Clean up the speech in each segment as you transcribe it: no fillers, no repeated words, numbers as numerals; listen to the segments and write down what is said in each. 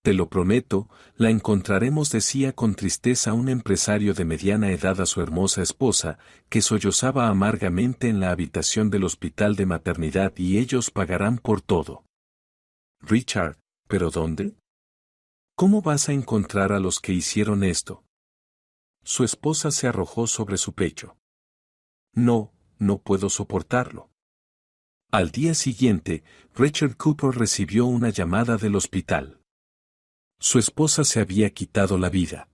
Te lo prometo, la encontraremos, decía con tristeza un empresario de mediana edad a su hermosa esposa, que sollozaba amargamente en la habitación del hospital de maternidad, y ellos pagarán por todo. Richard, ¿pero dónde? ¿Cómo vas a encontrar a los que hicieron esto? Su esposa se arrojó sobre su pecho. No, no puedo soportarlo. Al día siguiente, Richard Cooper recibió una llamada del hospital. Su esposa se había quitado la vida.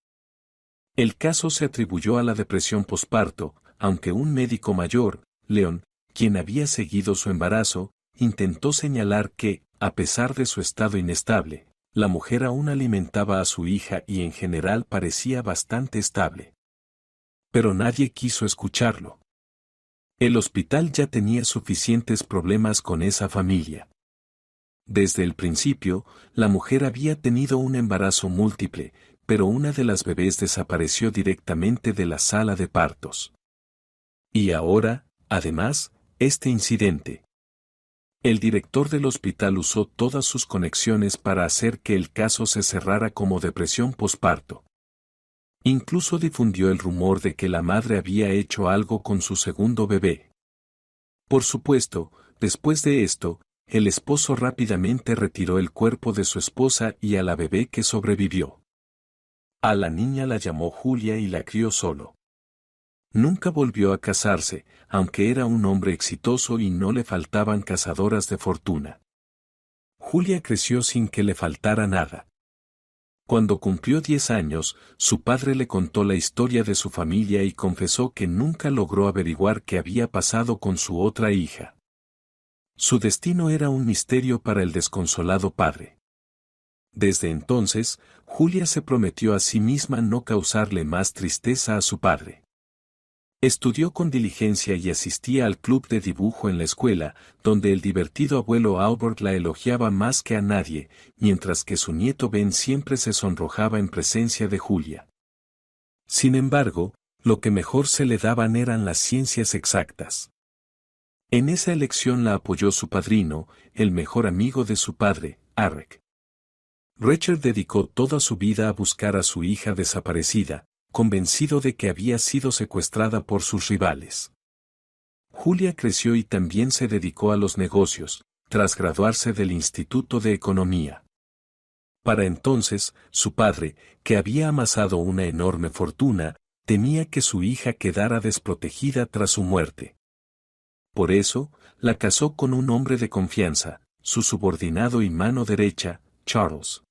El caso se atribuyó a la depresión posparto, aunque un médico mayor, Leon, quien había seguido su embarazo, intentó señalar que, a pesar de su estado inestable, la mujer aún alimentaba a su hija y en general parecía bastante estable. Pero nadie quiso escucharlo. El hospital ya tenía suficientes problemas con esa familia. Desde el principio, la mujer había tenido un embarazo múltiple, pero una de las bebés desapareció directamente de la sala de partos. Y ahora, además, este incidente. El director del hospital usó todas sus conexiones para hacer que el caso se cerrara como depresión posparto. Incluso difundió el rumor de que la madre había hecho algo con su segundo bebé. Por supuesto, después de esto, el esposo rápidamente retiró el cuerpo de su esposa y a la bebé que sobrevivió. A la niña la llamó Julia y la crió solo. Nunca volvió a casarse, aunque era un hombre exitoso y no le faltaban cazadoras de fortuna. Julia creció sin que le faltara nada. Cuando cumplió 10 años, su padre le contó la historia de su familia y confesó que nunca logró averiguar qué había pasado con su otra hija. Su destino era un misterio para el desconsolado padre. Desde entonces, Julia se prometió a sí misma no causarle más tristeza a su padre. Estudió con diligencia y asistía al club de dibujo en la escuela, donde el divertido abuelo Albert la elogiaba más que a nadie, mientras que su nieto Ben siempre se sonrojaba en presencia de Julia. Sin embargo, lo que mejor se le daban eran las ciencias exactas. En esa elección la apoyó su padrino, el mejor amigo de su padre, Arek. Richard dedicó toda su vida a buscar a su hija desaparecida, convencido de que había sido secuestrada por sus rivales. Julia creció y también se dedicó a los negocios, tras graduarse del Instituto de Economía. Para entonces, su padre, que había amasado una enorme fortuna, temía que su hija quedara desprotegida tras su muerte. Por eso, la casó con un hombre de confianza, su subordinado y mano derecha, Charles.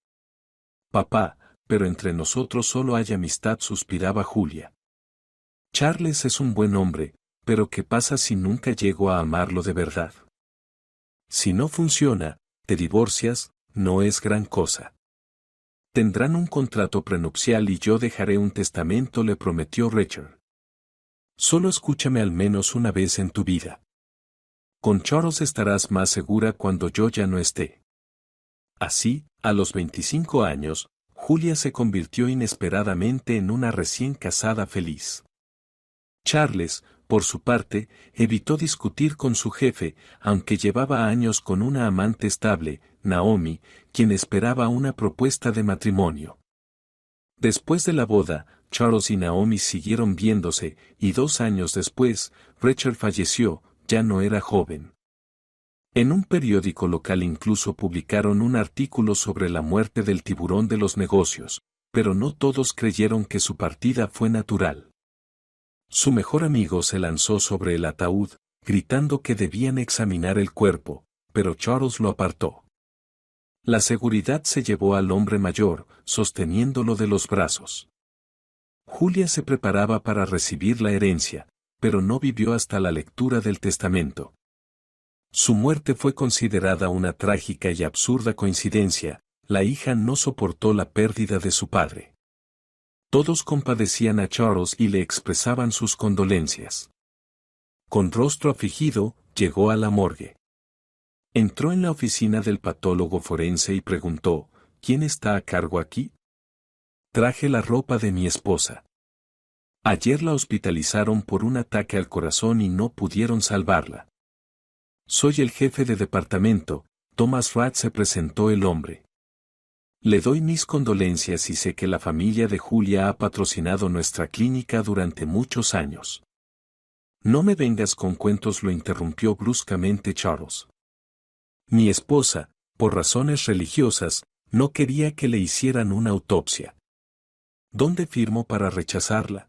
Papá, pero entre nosotros solo hay amistad, suspiraba Julia. Charles es un buen hombre, pero ¿qué pasa si nunca llego a amarlo de verdad? Si no funciona, te divorcias, no es gran cosa. Tendrán un contrato prenupcial y yo dejaré un testamento, le prometió Richard. Solo escúchame al menos una vez en tu vida. Con Charles estarás más segura cuando yo ya no esté. Así, a los 25 años, Julia se convirtió inesperadamente en una recién casada feliz. Charles, por su parte, evitó discutir con su jefe, aunque llevaba años con una amante estable, Naomi, quien esperaba una propuesta de matrimonio. Después de la boda, Charles y Naomi siguieron viéndose, y 2 años después, Richard falleció, ya no era joven. En un periódico local incluso publicaron un artículo sobre la muerte del tiburón de los negocios, pero no todos creyeron que su partida fue natural. Su mejor amigo se lanzó sobre el ataúd, gritando que debían examinar el cuerpo, pero Charles lo apartó. La seguridad se llevó al hombre mayor, sosteniéndolo de los brazos. Julia se preparaba para recibir la herencia, pero no vivió hasta la lectura del testamento. Su muerte fue considerada una trágica y absurda coincidencia, la hija no soportó la pérdida de su padre. Todos compadecían a Charles y le expresaban sus condolencias. Con rostro afligido, llegó a la morgue. Entró en la oficina del patólogo forense y preguntó, ¿quién está a cargo aquí? Traje la ropa de mi esposa. Ayer la hospitalizaron por un ataque al corazón y no pudieron salvarla. Soy el jefe de departamento, Thomas Rath, se presentó el hombre. Le doy mis condolencias y sé que la familia de Julia ha patrocinado nuestra clínica durante muchos años. No me vengas con cuentos, lo interrumpió bruscamente Charles. Mi esposa, por razones religiosas, no quería que le hicieran una autopsia. ¿Dónde firmo para rechazarla?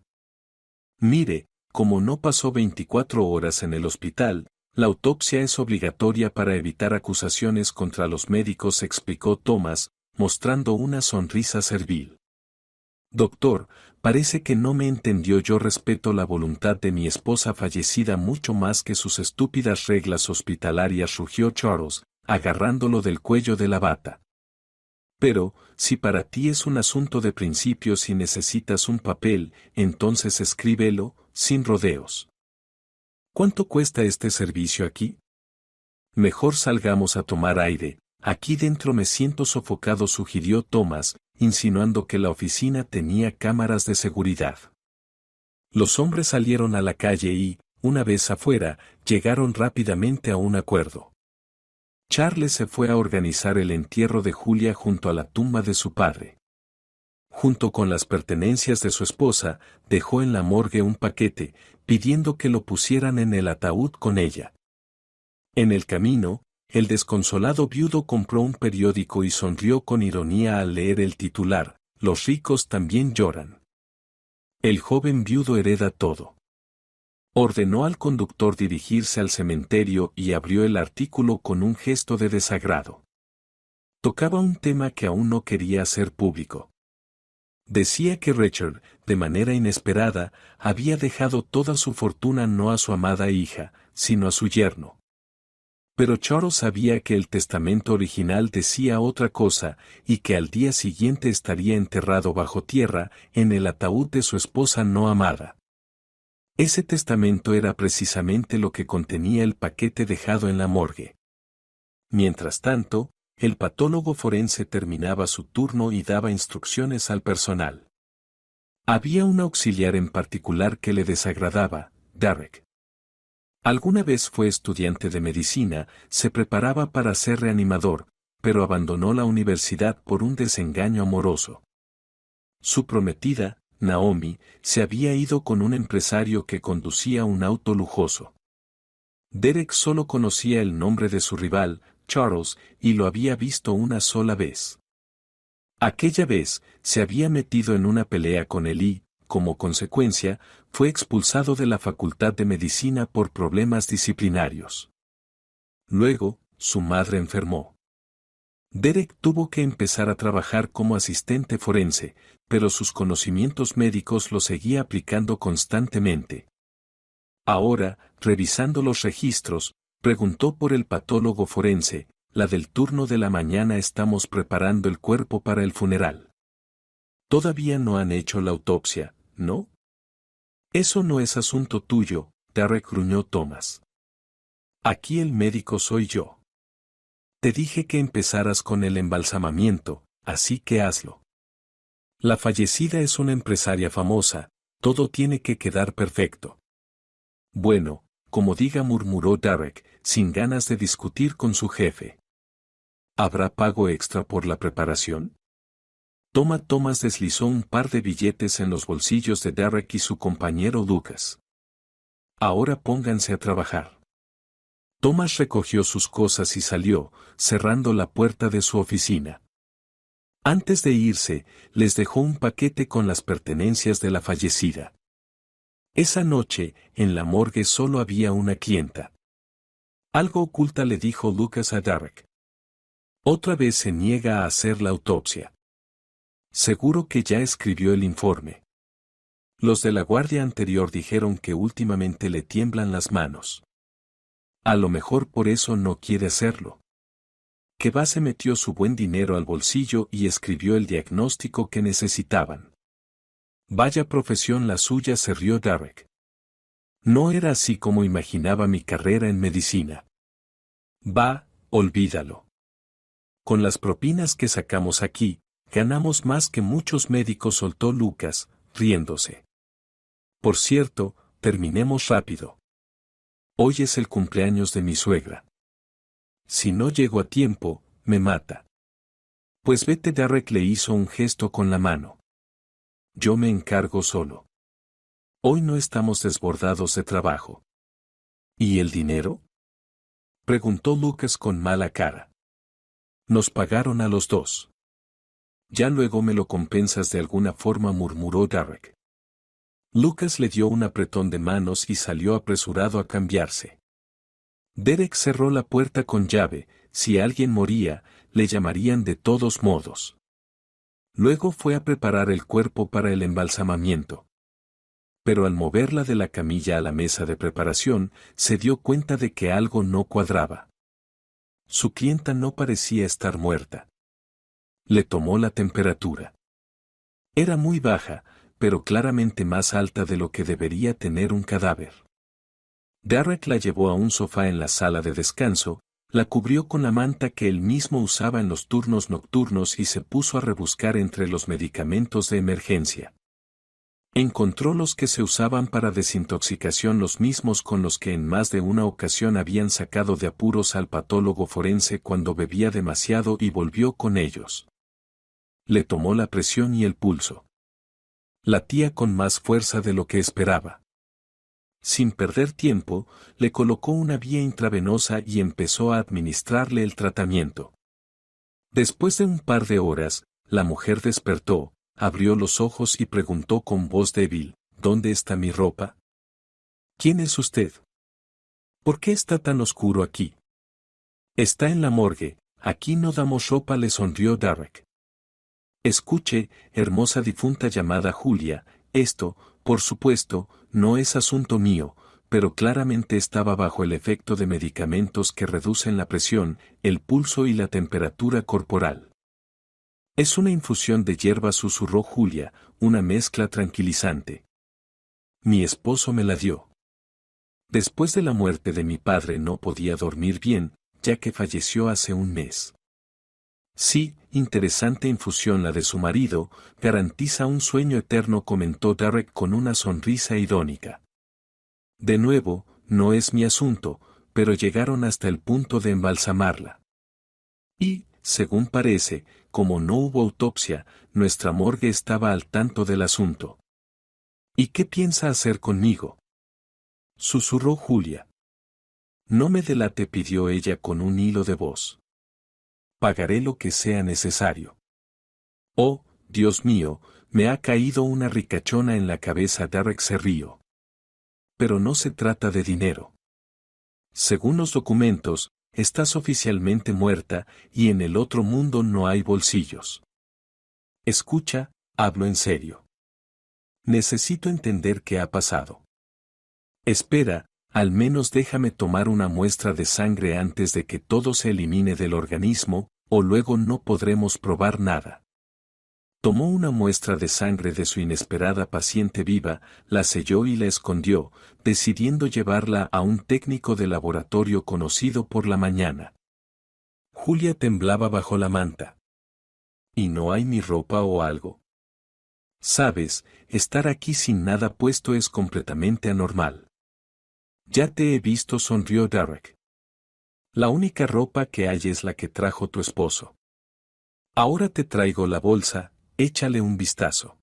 Mire, como no pasó 24 horas en el hospital, la autopsia es obligatoria para evitar acusaciones contra los médicos, explicó Thomas, mostrando una sonrisa servil. Doctor, parece que no me entendió. Yo respeto la voluntad de mi esposa fallecida mucho más que sus estúpidas reglas hospitalarias, rugió Charles, agarrándolo del cuello de la bata. Pero, si para ti es un asunto de principios y necesitas un papel, entonces escríbelo, sin rodeos. ¿Cuánto cuesta este servicio aquí? Mejor salgamos a tomar aire, aquí dentro me siento sofocado, sugirió Thomas, insinuando que la oficina tenía cámaras de seguridad. Los hombres salieron a la calle y, una vez afuera, llegaron rápidamente a un acuerdo. Charles se fue a organizar el entierro de Julia junto a la tumba de su padre. Junto con las pertenencias de su esposa, dejó en la morgue un paquete, pidiendo que lo pusieran en el ataúd con ella. En el camino, el desconsolado viudo compró un periódico y sonrió con ironía al leer el titular: Los ricos también lloran. El joven viudo hereda todo. Ordenó al conductor dirigirse al cementerio y abrió el artículo con un gesto de desagrado. Tocaba un tema que aún no quería hacer público. Decía que Richard, de manera inesperada, había dejado toda su fortuna no a su amada hija, sino a su yerno. Pero Charles sabía que el testamento original decía otra cosa, y que al día siguiente estaría enterrado bajo tierra, en el ataúd de su esposa no amada. Ese testamento era precisamente lo que contenía el paquete dejado en la morgue. Mientras tanto, el patólogo forense terminaba su turno y daba instrucciones al personal. Había un auxiliar en particular que le desagradaba, Derek. Alguna vez fue estudiante de medicina, se preparaba para ser reanimador, pero abandonó la universidad por un desengaño amoroso. Su prometida, Naomi, se había ido con un empresario que conducía un auto lujoso. Derek solo conocía el nombre de su rival, Charles, y lo había visto una sola vez. Aquella vez, se había metido en una pelea con él y, como consecuencia, fue expulsado de la Facultad de Medicina por problemas disciplinarios. Luego, su madre enfermó. Derek tuvo que empezar a trabajar como asistente forense, pero sus conocimientos médicos los seguía aplicando constantemente. Ahora, revisando los registros, preguntó por el patólogo forense: la del turno de la mañana, estamos preparando el cuerpo para el funeral. Todavía no han hecho la autopsia, ¿no? Eso no es asunto tuyo, Derek, gruñó Thomas. Aquí el médico soy yo. Te dije que empezaras con el embalsamamiento, así que hazlo. La fallecida es una empresaria famosa, todo tiene que quedar perfecto. Bueno, como diga, murmuró Derek, sin ganas de discutir con su jefe. ¿Habrá pago extra por la preparación? Thomas deslizó un par de billetes en los bolsillos de Derek y su compañero Lucas. Ahora pónganse a trabajar. Thomas recogió sus cosas y salió, cerrando la puerta de su oficina. Antes de irse, les dejó un paquete con las pertenencias de la fallecida. Esa noche, en la morgue solo había una clienta. Algo oculta, le dijo Lucas a Derek. Otra vez se niega a hacer la autopsia. Seguro que ya escribió el informe. Los de la guardia anterior dijeron que últimamente le tiemblan las manos. A lo mejor por eso no quiere hacerlo. Keba se metió su buen dinero al bolsillo y escribió el diagnóstico que necesitaban. Vaya profesión la suya, se rió Derek. No era así como imaginaba mi carrera en medicina. Va, olvídalo. Con las propinas que sacamos aquí, ganamos más que muchos médicos, soltó Lucas, riéndose. Por cierto, terminemos rápido. Hoy es el cumpleaños de mi suegra. Si no llego a tiempo, me mata. Pues vete. Derek le hizo un gesto con la mano. Yo me encargo solo. Hoy no estamos desbordados de trabajo. ¿Y el dinero? Preguntó Lucas con mala cara. Nos pagaron a los dos. Ya luego me lo compensas de alguna forma, murmuró Derek. Lucas le dio un apretón de manos y salió apresurado a cambiarse. Derek cerró la puerta con llave. Si alguien moría, le llamarían de todos modos. Luego fue a preparar el cuerpo para el embalsamamiento. Pero al moverla de la camilla a la mesa de preparación, se dio cuenta de que algo no cuadraba. Su clienta no parecía estar muerta. Le tomó la temperatura. Era muy baja, pero claramente más alta de lo que debería tener un cadáver. Derek la llevó a un sofá en la sala de descanso, la cubrió con la manta que él mismo usaba en los turnos nocturnos y se puso a rebuscar entre los medicamentos de emergencia. Encontró los que se usaban para desintoxicación, los mismos con los que en más de una ocasión habían sacado de apuros al patólogo forense cuando bebía demasiado, y volvió con ellos. Le tomó la presión y el pulso. Latía con más fuerza de lo que esperaba. Sin perder tiempo, le colocó una vía intravenosa y empezó a administrarle el tratamiento. Después de un par de horas, la mujer despertó, abrió los ojos y preguntó con voz débil, ¿dónde está mi ropa? ¿Quién es usted? ¿Por qué está tan oscuro aquí? Está en la morgue, aquí no damos ropa, le sonrió Derek. Escuche, hermosa difunta llamada Julia, esto, por supuesto, no es asunto mío, pero claramente estaba bajo el efecto de medicamentos que reducen la presión, el pulso y la temperatura corporal. Es una infusión de hierba, susurró Julia, una mezcla tranquilizante. Mi esposo me la dio. Después de la muerte de mi padre no podía dormir bien, ya que falleció hace un mes. Sí, interesante infusión la de su marido, garantiza un sueño eterno, comentó Derek con una sonrisa irónica. De nuevo, no es mi asunto, pero llegaron hasta el punto de embalsamarla. Y, según parece, como no hubo autopsia, nuestra morgue estaba al tanto del asunto. ¿Y qué piensa hacer conmigo? Susurró Julia. No me delate, pidió ella con un hilo de voz. Pagaré lo que sea necesario. Oh, Dios mío, me ha caído una ricachona en la cabeza. Derek se rió. Pero no se trata de dinero. Según los documentos, estás oficialmente muerta y en el otro mundo no hay bolsillos. Escucha, hablo en serio. Necesito entender qué ha pasado. Espera, al menos déjame tomar una muestra de sangre antes de que todo se elimine del organismo, o luego no podremos probar nada. Tomó una muestra de sangre de su inesperada paciente viva, la selló y la escondió, decidiendo llevarla a un técnico de laboratorio conocido por la mañana. Julia temblaba bajo la manta. ¿Y no hay mi ropa o algo? Sabes, estar aquí sin nada puesto es completamente anormal. Ya te he visto, sonrió Derek. La única ropa que hay es la que trajo tu esposo. Ahora te traigo la bolsa, échale un vistazo.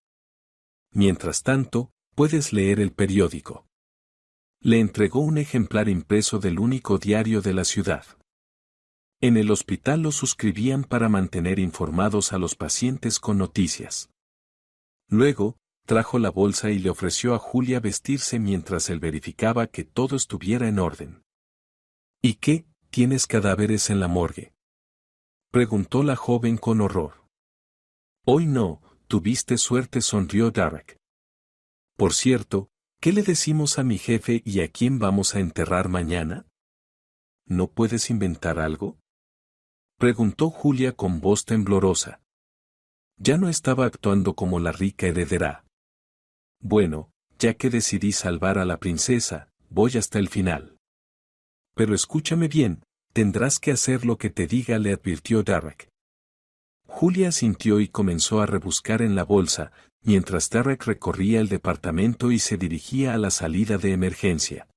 Mientras tanto, puedes leer el periódico. Le entregó un ejemplar impreso del único diario de la ciudad. En el hospital lo suscribían para mantener informados a los pacientes con noticias. Luego, trajo la bolsa y le ofreció a Julia vestirse mientras él verificaba que todo estuviera en orden. ¿Y qué, tienes cadáveres en la morgue?, preguntó la joven con horror. Hoy no, tuviste suerte, sonrió Derek. Por cierto, ¿qué le decimos a mi jefe y a quién vamos a enterrar mañana? ¿No puedes inventar algo?, preguntó Julia con voz temblorosa. Ya no estaba actuando como la rica heredera. Bueno, ya que decidí salvar a la princesa, voy hasta el final. Pero escúchame bien, tendrás que hacer lo que te diga, le advirtió Derek. Julia asintió y comenzó a rebuscar en la bolsa, mientras Derek recorría el departamento y se dirigía a la salida de emergencia.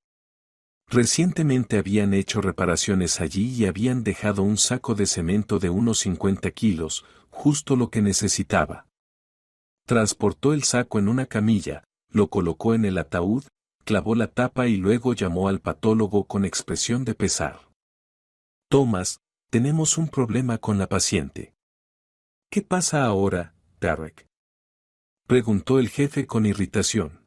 Recientemente habían hecho reparaciones allí y habían dejado un saco de cemento de unos 50 kilos, justo lo que necesitaba. Transportó el saco en una camilla, lo colocó en el ataúd, clavó la tapa y luego llamó al patólogo con expresión de pesar. Thomas, tenemos un problema con la paciente. ¿Qué pasa ahora, Derek?, preguntó el jefe con irritación.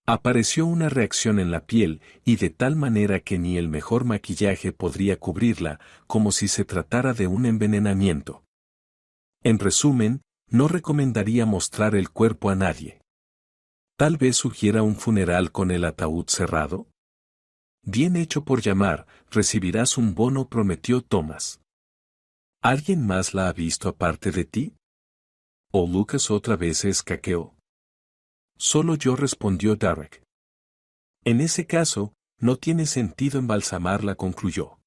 Apareció una reacción en la piel, y de tal manera que ni el mejor maquillaje podría cubrirla, como si se tratara de un envenenamiento. En resumen, no recomendaría mostrar el cuerpo a nadie. Tal vez sugiera un funeral con el ataúd cerrado. Bien hecho por llamar, recibirás un bono, prometió Thomas. ¿Alguien más la ha visto aparte de ti? ¿O Lucas otra vez se escaqueó? Solo yo, respondió Derek. En ese caso, no tiene sentido embalsamarla, concluyó.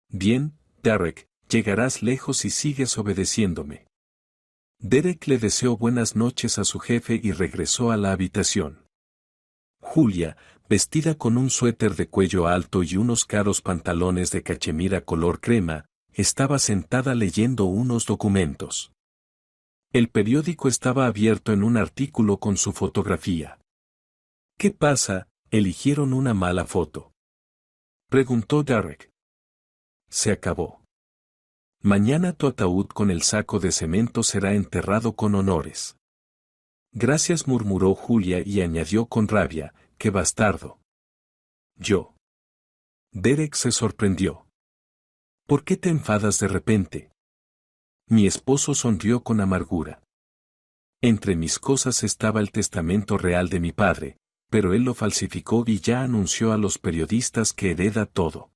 Bien, Derek, llegarás lejos si sigues obedeciéndome. Derek le deseó buenas noches a su jefe y regresó a la habitación. Julia, vestida con un suéter de cuello alto y unos caros pantalones de cachemira color crema, estaba sentada leyendo unos documentos. El periódico estaba abierto en un artículo con su fotografía. ¿Qué pasa? ¿Eligieron una mala foto?, preguntó Derek. Se acabó. Mañana tu ataúd con el saco de cemento será enterrado con honores. Gracias, murmuró Julia y añadió con rabia, ¡qué bastardo! Yo. Derek se sorprendió. ¿Por qué te enfadas de repente? Mi esposo sonrió con amargura. Entre mis cosas estaba el testamento real de mi padre, pero él lo falsificó y ya anunció a los periodistas que hereda todo.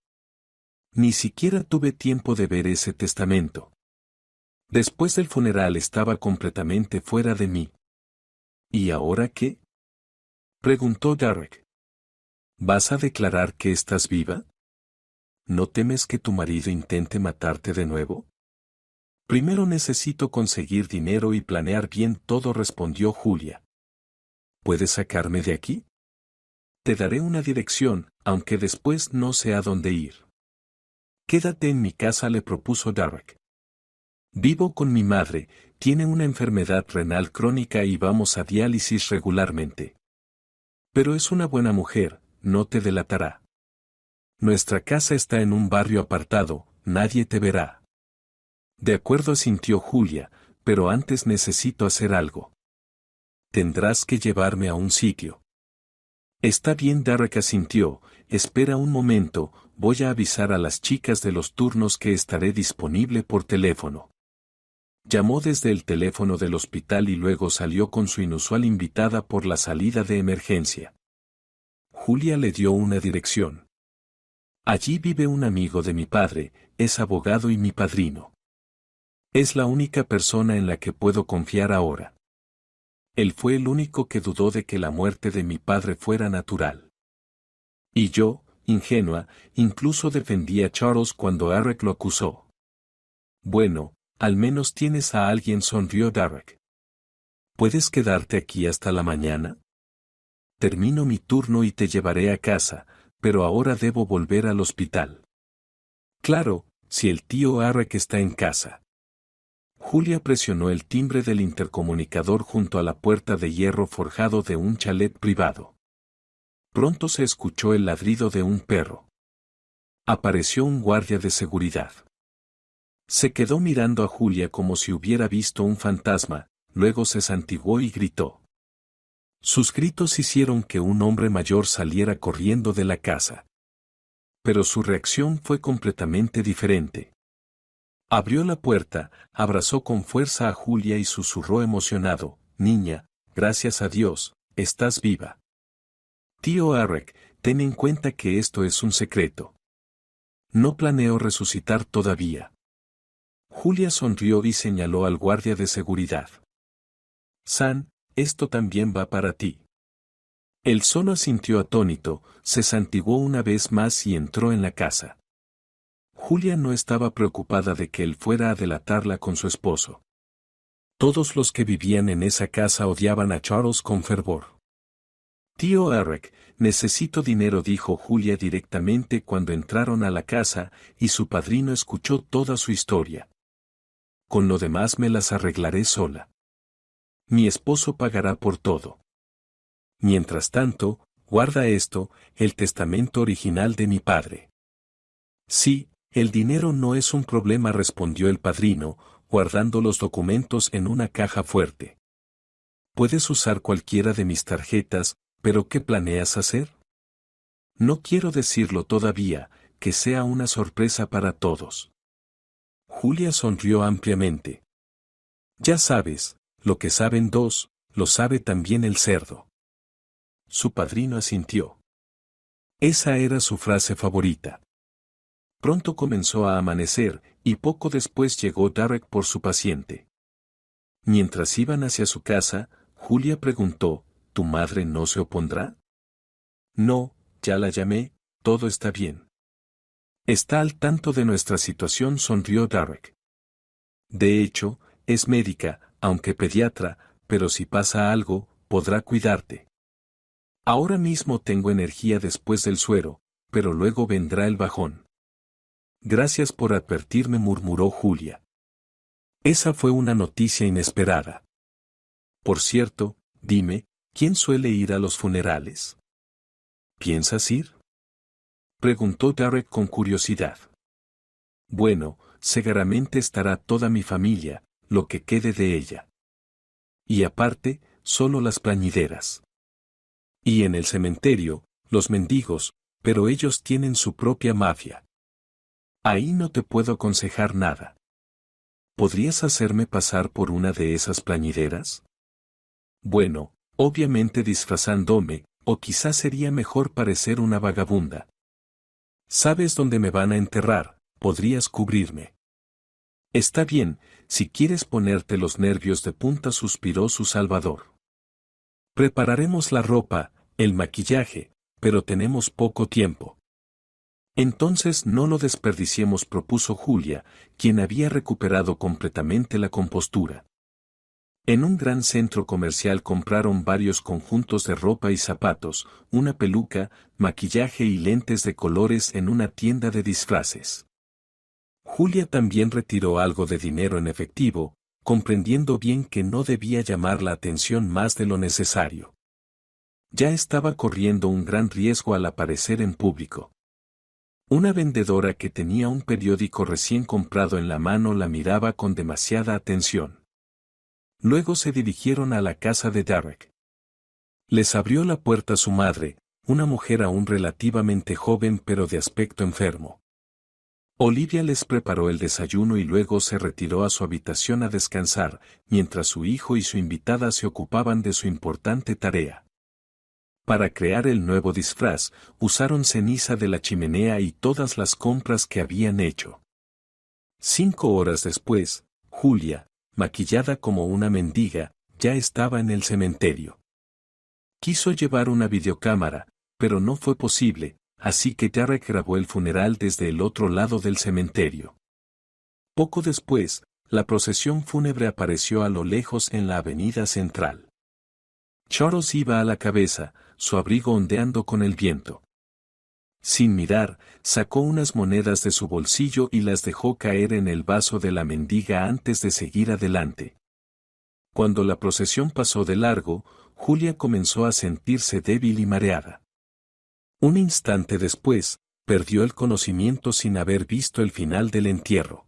Ni siquiera tuve tiempo de ver ese testamento. Después del funeral estaba completamente fuera de mí. ¿Y ahora qué?, preguntó Derek. ¿Vas a declarar que estás viva? ¿No temes que tu marido intente matarte de nuevo? Primero necesito conseguir dinero y planear bien todo, respondió Julia. ¿Puedes sacarme de aquí? Te daré una dirección, aunque después no sé a dónde ir. Quédate en mi casa, le propuso Derek. Vivo con mi madre, tiene una enfermedad renal crónica y vamos a diálisis regularmente. Pero es una buena mujer, no te delatará. Nuestra casa está en un barrio apartado, nadie te verá. De acuerdo, asintió Julia, pero antes necesito hacer algo. Tendrás que llevarme a un sitio. Está bien, Derek asintió, espera un momento, voy a avisar a las chicas de los turnos que estaré disponible por teléfono. Llamó desde el teléfono del hospital y luego salió con su inusual invitada por la salida de emergencia. Julia le dio una dirección. Allí vive un amigo de mi padre, es abogado y mi padrino. Es la única persona en la que puedo confiar ahora. Él fue el único que dudó de que la muerte de mi padre fuera natural. Y yo, ingenua, incluso defendí a Charles cuando Derek lo acusó. Bueno, al menos tienes a alguien, sonrió Derek. ¿Puedes quedarte aquí hasta la mañana? Termino mi turno y te llevaré a casa, pero ahora debo volver al hospital. Claro, si el tío Derek está en casa. Julia presionó el timbre del intercomunicador junto a la puerta de hierro forjado de un chalet privado. Pronto se escuchó el ladrido de un perro. Apareció un guardia de seguridad. Se quedó mirando a Julia como si hubiera visto un fantasma, luego se santiguó y gritó. Sus gritos hicieron que un hombre mayor saliera corriendo de la casa. Pero su reacción fue completamente diferente. Abrió la puerta, abrazó con fuerza a Julia y susurró emocionado, «Niña, gracias a Dios, estás viva. Tío Derek, ten en cuenta que esto es un secreto. No planeo resucitar todavía». Julia sonrió y señaló al guardia de seguridad. «San, esto también va para ti». Él solo asintió atónito, se santiguó una vez más y entró en la casa. Julia no estaba preocupada de que él fuera a delatarla con su esposo. Todos los que vivían en esa casa odiaban a Charles con fervor. «Tío Derek, necesito dinero», dijo Julia directamente cuando entraron a la casa, y su padrino escuchó toda su historia. con lo demás me las arreglaré sola. Mi esposo pagará por todo. Mientras tanto, guarda esto, el testamento original de mi padre. Sí, el dinero no es un problema, respondió el padrino, guardando los documentos en una caja fuerte. Puedes usar cualquiera de mis tarjetas, pero ¿qué planeas hacer? No quiero decirlo todavía, que sea una sorpresa para todos. Julia sonrió ampliamente. Ya sabes, lo que saben dos, lo sabe también el cerdo. Su padrino asintió. Esa era su frase favorita. Pronto comenzó a amanecer, y poco después llegó Derek por su paciente. Mientras iban hacia su casa, Julia preguntó, ¿tu madre no se opondrá? No, ya la llamé, todo está bien. Está al tanto de nuestra situación, sonrió Derek. De hecho, es médica, aunque pediatra, pero si pasa algo, podrá cuidarte. Ahora mismo tengo energía después del suero, pero luego vendrá el bajón. Gracias por advertirme, murmuró Julia. Esa fue una noticia inesperada. Por cierto, dime, ¿quién suele ir a los funerales? ¿Piensas ir? Preguntó Derek con curiosidad. Bueno, seguramente estará toda mi familia, lo que quede de ella. Y aparte, solo las plañideras. Y en el cementerio, los mendigos, pero ellos tienen su propia mafia. Ahí no te puedo aconsejar nada. ¿Podrías hacerme pasar por una de esas plañideras? Bueno, obviamente disfrazándome, o quizás sería mejor parecer una vagabunda. ¿Sabes dónde me van a enterrar? Podrías cubrirme. Está bien, si quieres ponerte los nervios de punta, suspiró su salvador. Prepararemos la ropa, el maquillaje, pero tenemos poco tiempo. Entonces no lo desperdiciemos, propuso Julia, quien había recuperado completamente la compostura. En un gran centro comercial compraron varios conjuntos de ropa y zapatos, una peluca, maquillaje y lentes de colores en una tienda de disfraces. Julia también retiró algo de dinero en efectivo, comprendiendo bien que no debía llamar la atención más de lo necesario. Ya estaba corriendo un gran riesgo al aparecer en público. Una vendedora que tenía un periódico recién comprado en la mano la miraba con demasiada atención. Luego se dirigieron a la casa de Derek. Les abrió la puerta su madre, una mujer aún relativamente joven pero de aspecto enfermo. Olivia les preparó el desayuno y luego se retiró a su habitación a descansar, mientras su hijo y su invitada se ocupaban de su importante tarea. Para crear el nuevo disfraz, usaron ceniza de la chimenea y todas las compras que habían hecho. 5 horas después, Julia, maquillada como una mendiga, ya estaba en el cementerio. Quiso llevar una videocámara, pero no fue posible, así que Derek grabó el funeral desde el otro lado del cementerio. Poco después, la procesión fúnebre apareció a lo lejos en la avenida central. Charles iba a la cabeza, su abrigo ondeando con el viento. Sin mirar, sacó unas monedas de su bolsillo y las dejó caer en el vaso de la mendiga antes de seguir adelante. Cuando la procesión pasó de largo, Julia comenzó a sentirse débil y mareada. Un instante después, perdió el conocimiento sin haber visto el final del entierro.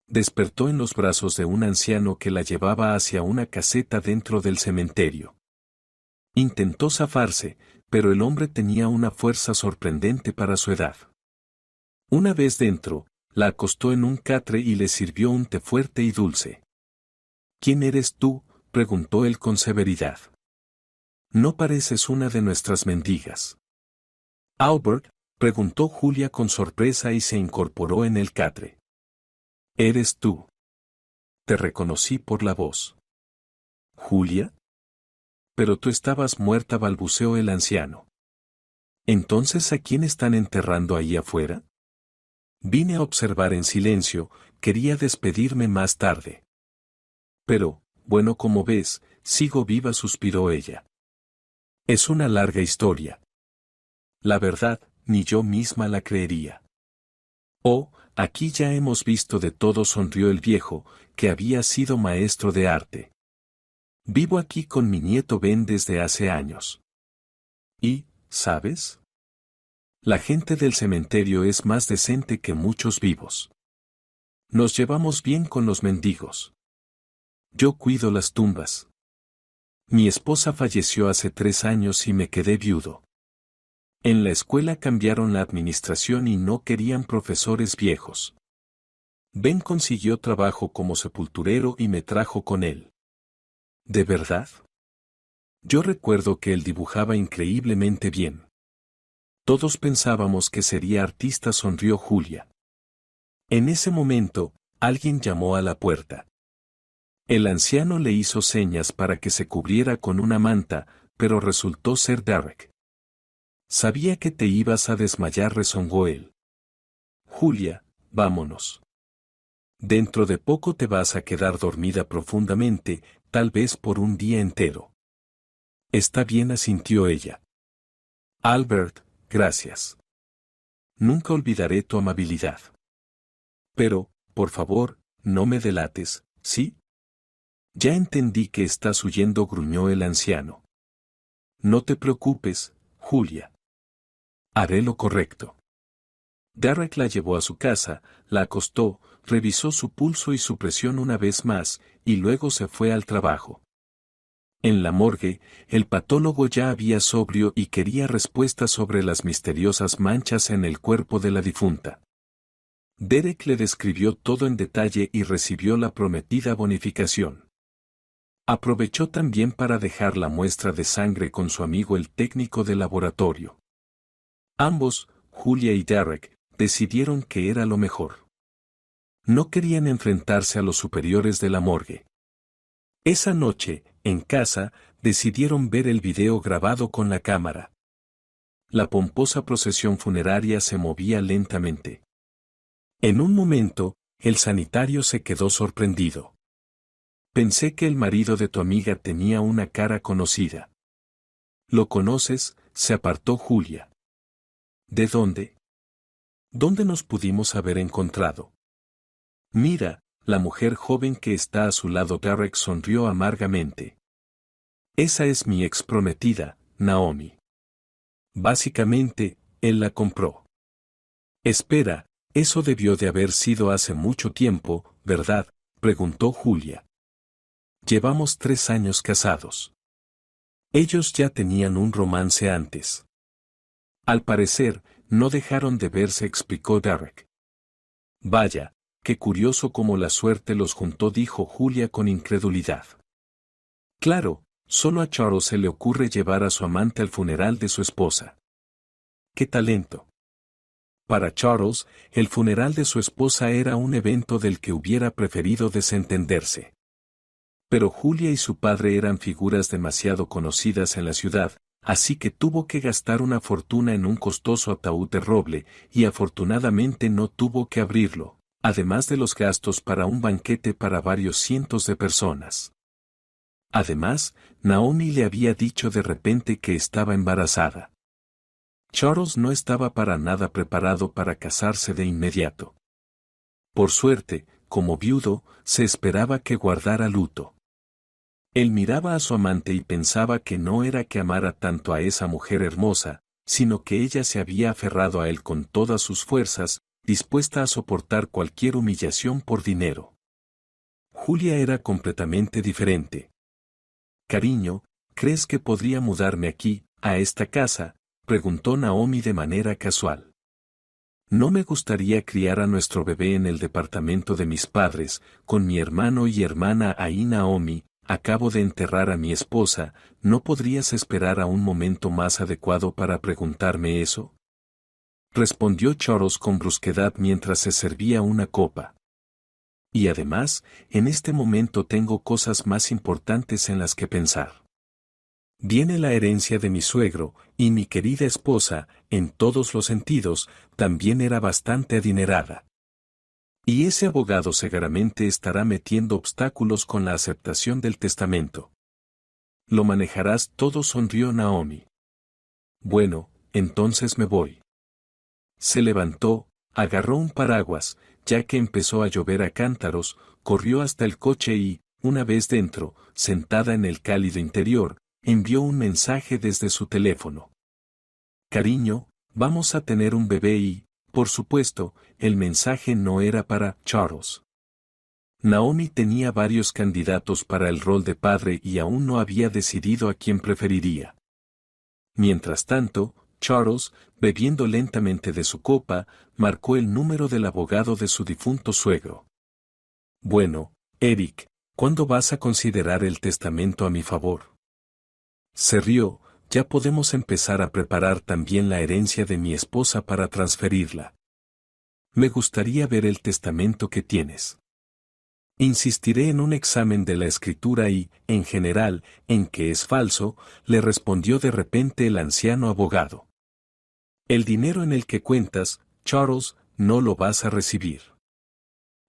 Despertó en los brazos de un anciano que la llevaba hacia una caseta dentro del cementerio. Intentó zafarse, pero el hombre tenía una fuerza sorprendente para su edad. Una vez dentro, la acostó en un catre y le sirvió un té fuerte y dulce. ¿Quién eres tú?, preguntó él con severidad. No pareces una de nuestras mendigas. Albert, preguntó Julia con sorpresa y se incorporó en el catre. ¿Eres tú? Te reconocí por la voz. ¿Julia? Pero tú estabas muerta, balbuceó el anciano. ¿Entonces a quién están enterrando ahí afuera? Vine a observar en silencio, quería despedirme más tarde. Pero, bueno, como ves, sigo viva, suspiró ella. Es una larga historia. La verdad, ni yo misma la creería. Oh, Aquí ya hemos visto de todo, sonrió el viejo, que había sido maestro de arte. Vivo aquí con mi nieto Ben desde hace años. Y, ¿sabes? La gente del cementerio es más decente que muchos vivos. Nos llevamos bien con los mendigos. Yo cuido las tumbas. Mi esposa falleció hace 3 años y me quedé viudo. En la escuela cambiaron la administración y no querían profesores viejos. Ben consiguió trabajo como sepulturero y me trajo con él. ¿De verdad? Yo recuerdo que él dibujaba increíblemente bien. Todos pensábamos que sería artista, sonrió Julia. En ese momento, alguien llamó a la puerta. El anciano le hizo señas para que se cubriera con una manta, pero resultó ser Derek. Sabía que te ibas a desmayar, rezongó él. Julia, vámonos. Dentro de poco te vas a quedar dormida profundamente, tal vez por un día entero. Está bien, asintió ella. Albert, gracias. Nunca olvidaré tu amabilidad. Pero, por favor, no me delates, ¿sí? Ya entendí que estás huyendo, gruñó el anciano. No te preocupes, Julia. Haré lo correcto. Derek la llevó a su casa, la acostó, revisó su pulso y su presión una vez más, y luego se fue al trabajo. En la morgue, el patólogo ya había sobrio y quería respuestas sobre las misteriosas manchas en el cuerpo de la difunta. Derek le describió todo en detalle y recibió la prometida bonificación. Aprovechó también para dejar la muestra de sangre con su amigo el técnico de laboratorio. Ambos, Julia y Derek, decidieron que era lo mejor. No querían enfrentarse a los superiores de la morgue. Esa noche, en casa, decidieron ver el video grabado con la cámara. La pomposa procesión funeraria se movía lentamente. En un momento, el sanitario se quedó sorprendido. Pensé que el marido de tu amiga tenía una cara conocida. ¿Lo conoces?, se apartó Julia. ¿De dónde? ¿Dónde nos pudimos haber encontrado? Mira, la mujer joven que está a su lado. Derek sonrió amargamente. Esa es mi ex prometida, Naomi. Básicamente, él la compró. Espera, eso debió de haber sido hace mucho tiempo, ¿verdad?, preguntó Julia. Llevamos 3 años casados. Ellos ya tenían un romance antes. Al parecer, no dejaron de verse, explicó Derek. Vaya, qué curioso cómo la suerte los juntó, dijo Julia con incredulidad. Claro, solo a Charles se le ocurre llevar a su amante al funeral de su esposa. ¡Qué talento! Para Charles, el funeral de su esposa era un evento del que hubiera preferido desentenderse. Pero Julia y su padre eran figuras demasiado conocidas en la ciudad, así que tuvo que gastar una fortuna en un costoso ataúd de roble, y afortunadamente no tuvo que abrirlo, además de los gastos para un banquete para varios cientos de personas. Además, Naomi le había dicho de repente que estaba embarazada. Charles no estaba para nada preparado para casarse de inmediato. Por suerte, como viudo, se esperaba que guardara luto. Él miraba a su amante y pensaba que no era que amara tanto a esa mujer hermosa, sino que ella se había aferrado a él con todas sus fuerzas, dispuesta a soportar cualquier humillación por dinero. Julia era completamente diferente. Cariño, ¿crees que podría mudarme aquí, a esta casa?, preguntó Naomi de manera casual. No me gustaría criar a nuestro bebé en el departamento de mis padres, con mi hermano y hermana ahí. Naomi, acabo de enterrar a mi esposa, ¿no podrías esperar a un momento más adecuado para preguntarme eso?, respondió Charles con brusquedad mientras se servía una copa. Y además, en este momento tengo cosas más importantes en las que pensar. Viene la herencia de mi suegro, y mi querida esposa, en todos los sentidos, también era bastante adinerada. Y ese abogado seguramente estará metiendo obstáculos con la aceptación del testamento. Lo manejarás todo, sonrió Naomi. Bueno, entonces me voy. Se levantó, agarró un paraguas, ya que empezó a llover a cántaros, corrió hasta el coche y, una vez dentro, sentada en el cálido interior, envió un mensaje desde su teléfono. Cariño, vamos a tener un bebé y, por supuesto, el mensaje no era para Charles. Naomi tenía varios candidatos para el rol de padre y aún no había decidido a quién preferiría. Mientras tanto, Charles, bebiendo lentamente de su copa, marcó el número del abogado de su difunto suegro. Bueno, Eric, ¿cuándo vas a considerar el testamento a mi favor? Se rió, ya podemos empezar a preparar también la herencia de mi esposa para transferirla. Me gustaría ver el testamento que tienes. Insistiré en un examen de la escritura y, en general, en que es falso, le respondió de repente el anciano abogado. El dinero en el que cuentas, Charles, no lo vas a recibir.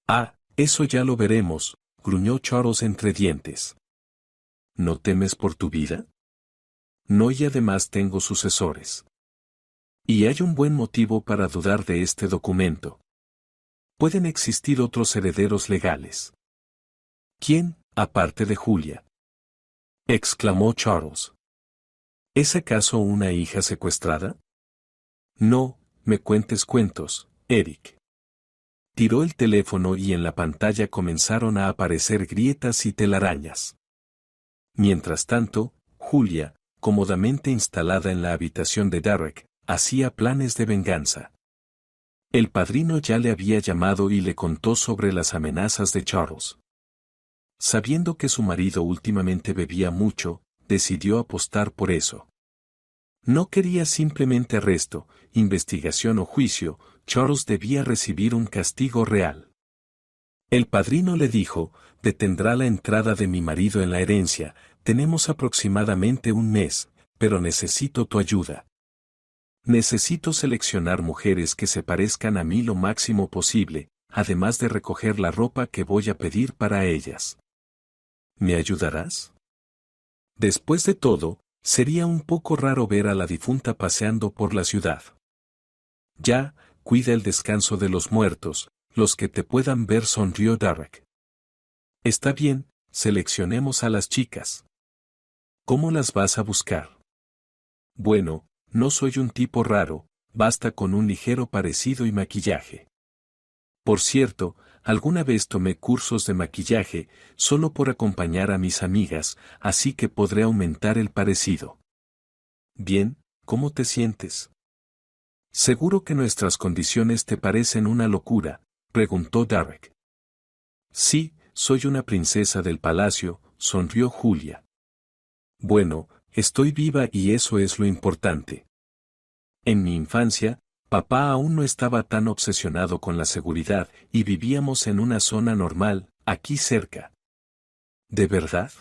Ah, eso ya lo veremos, gruñó Charles entre dientes. ¿No temes por tu vida? No, y además tengo sucesores. Y hay un buen motivo para dudar de este documento. Pueden existir otros herederos legales. ¿Quién, aparte de Julia? Exclamó Charles. ¿Es acaso una hija secuestrada? No, me cuentes cuentos, Eric. Tiró el teléfono y en la pantalla comenzaron a aparecer grietas y telarañas. Mientras tanto, Julia, cómodamente instalada en la habitación de Derek, hacía planes de venganza. El padrino ya le había llamado y le contó sobre las amenazas de Charles. Sabiendo que su marido últimamente bebía mucho, decidió apostar por eso. No quería simplemente arresto, investigación o juicio, Charles debía recibir un castigo real. El padrino le dijo, detendrá la entrada de mi marido en la herencia, tenemos aproximadamente un mes, pero necesito tu ayuda. Necesito seleccionar mujeres que se parezcan a mí lo máximo posible, además de recoger la ropa que voy a pedir para ellas. ¿Me ayudarás? Después de todo, sería un poco raro ver a la difunta paseando por la ciudad. Ya, cuida el descanso de los muertos, los que te puedan ver, sonrió Derek. Está bien, seleccionemos a las chicas. ¿Cómo las vas a buscar? Bueno, no soy un tipo raro, basta con un ligero parecido y maquillaje. Por cierto, alguna vez tomé cursos de maquillaje, solo por acompañar a mis amigas, así que podré aumentar el parecido. Bien, ¿cómo te sientes? ¿Seguro que nuestras condiciones te parecen una locura?, preguntó Derek. Sí, soy una princesa del palacio, sonrió Julia. Bueno, estoy viva y eso es lo importante. En mi infancia, papá aún no estaba tan obsesionado con la seguridad y vivíamos en una zona normal, aquí cerca. ¿De verdad?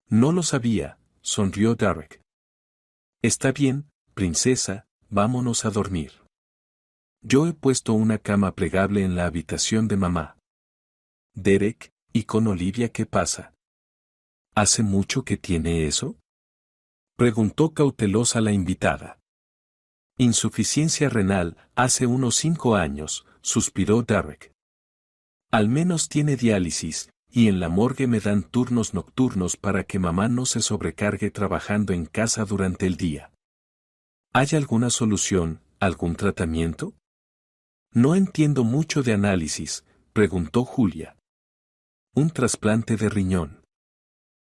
No lo sabía, sonrió Derek. Está bien, princesa, vámonos a dormir. Yo he puesto una cama plegable en la habitación de mamá. Derek, ¿y con Olivia qué pasa? ¿Hace mucho que tiene eso? Preguntó cautelosa la invitada. Insuficiencia renal, hace unos 5 años, suspiró Derek. Al menos tiene diálisis, y en la morgue me dan turnos nocturnos para que mamá no se sobrecargue trabajando en casa durante el día. ¿Hay alguna solución, algún tratamiento? No entiendo mucho de análisis, preguntó Julia. Un trasplante de riñón.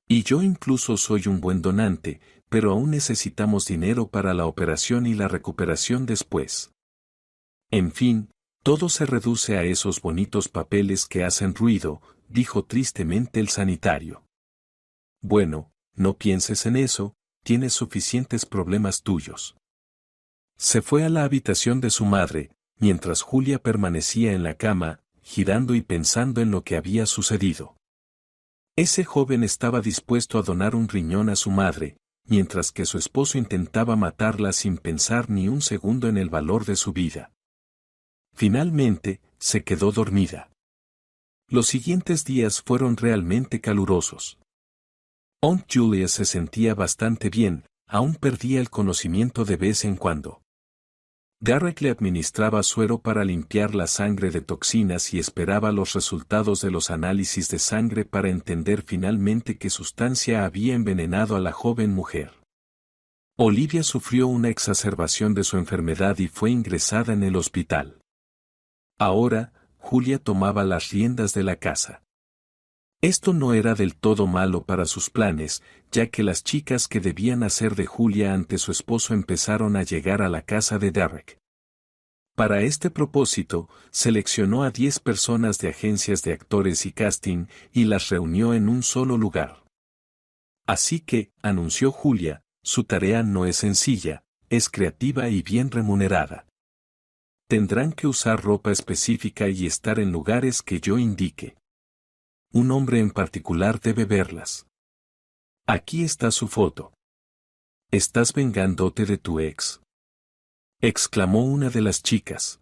Y yo incluso soy un buen donante, pero aún necesitamos dinero para la operación y la recuperación después. En fin, todo se reduce a esos bonitos papeles que hacen ruido, dijo tristemente el sanitario. Bueno, no pienses en eso, tienes suficientes problemas tuyos. Se fue a la habitación de su madre, mientras Julia permanecía en la cama, girando y pensando en lo que había sucedido. Ese joven estaba dispuesto a donar un riñón a su madre, mientras que su esposo intentaba matarla sin pensar ni un segundo en el valor de su vida. Finalmente, se quedó dormida. Los siguientes días fueron realmente calurosos. Aunt Julia se sentía bastante bien, aún perdía el conocimiento de vez en cuando. Derek le administraba suero para limpiar la sangre de toxinas y esperaba los resultados de los análisis de sangre para entender finalmente qué sustancia había envenenado a la joven mujer. Olivia sufrió una exacerbación de su enfermedad y fue ingresada en el hospital. Ahora, Julia tomaba las riendas de la casa. Esto no era del todo malo para sus planes, ya que las chicas que debían hacer de Julia ante su esposo empezaron a llegar a la casa de Derek. Para este propósito, seleccionó a 10 personas de agencias de actores y casting y las reunió en un solo lugar. Así que, anunció Julia, su tarea no es sencilla, es creativa y bien remunerada. Tendrán que usar ropa específica y estar en lugares que yo indique. Un hombre en particular debe verlas. Aquí está su foto. ¿Estás vengándote de tu ex?, exclamó una de las chicas.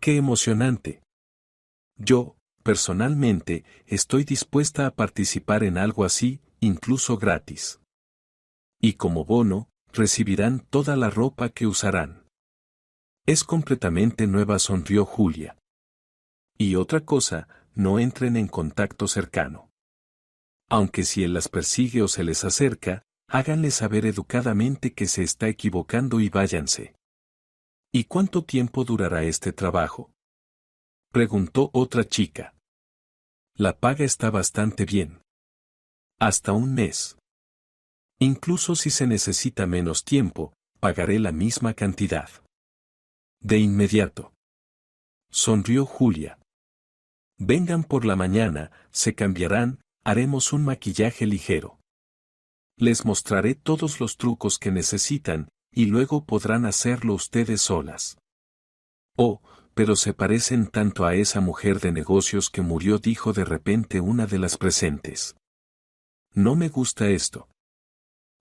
¡Qué emocionante! Yo, personalmente, estoy dispuesta a participar en algo así, incluso gratis. Y como bono, recibirán toda la ropa que usarán. Es completamente nueva, sonrió Julia. Y otra cosa, no entren en contacto cercano. Aunque si él las persigue o se les acerca, háganle saber educadamente que se está equivocando y váyanse. ¿Y cuánto tiempo durará este trabajo?, preguntó otra chica. La paga está bastante bien. Hasta un mes. Incluso si se necesita menos tiempo, pagaré la misma cantidad. De inmediato. Sonrió Julia. Vengan por la mañana, se cambiarán, haremos un maquillaje ligero. Les mostraré todos los trucos que necesitan, y luego podrán hacerlo ustedes solas. Oh, pero se parecen tanto a esa mujer de negocios que murió, dijo de repente una de las presentes. No me gusta esto.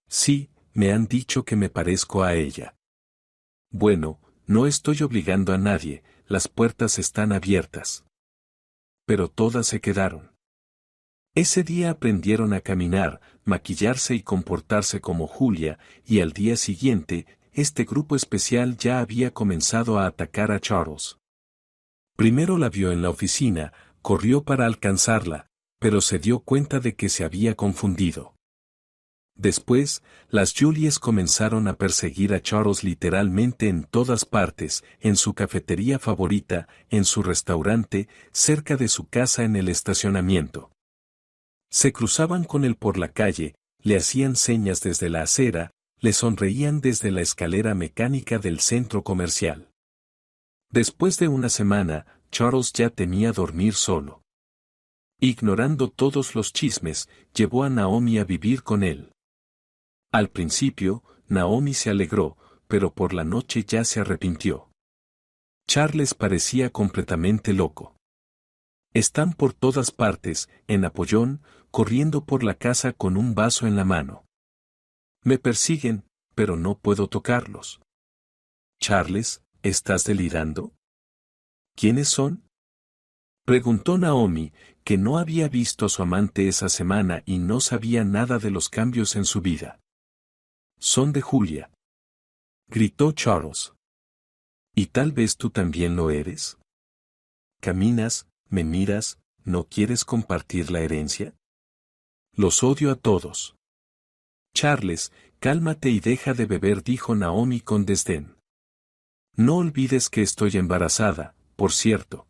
Sí, me han dicho que me parezco a ella. Bueno, no estoy obligando a nadie, las puertas están abiertas. Pero todas se quedaron. Ese día aprendieron a caminar, maquillarse y comportarse como Julia, y al día siguiente, este grupo especial ya había comenzado a atacar a Charles. Primero la vio en la oficina, corrió para alcanzarla, pero se dio cuenta de que se había confundido. Después, las Julies comenzaron a perseguir a Charles literalmente en todas partes, en su cafetería favorita, en su restaurante, cerca de su casa, en el estacionamiento. Se cruzaban con él por la calle, le hacían señas desde la acera, le sonreían desde la escalera mecánica del centro comercial. Después de una semana, Charles ya temía dormir solo. Ignorando todos los chismes, llevó a Naomi a vivir con él. Al principio, Naomi se alegró, pero por la noche ya se arrepintió. Charles parecía completamente loco. Están por todas partes, en apollón, corriendo por la casa con un vaso en la mano. Me persiguen, pero no puedo tocarlos. Charles, ¿estás delirando? ¿Quiénes son?, preguntó Naomi, que no había visto a su amante esa semana y no sabía nada de los cambios en su vida. Son de Julia, gritó Charles. ¿Y tal vez tú también lo eres? Caminas, me miras, ¿no quieres compartir la herencia? Los odio a todos. Charles, cálmate y deja de beber, dijo Naomi con desdén. No olvides que estoy embarazada, por cierto.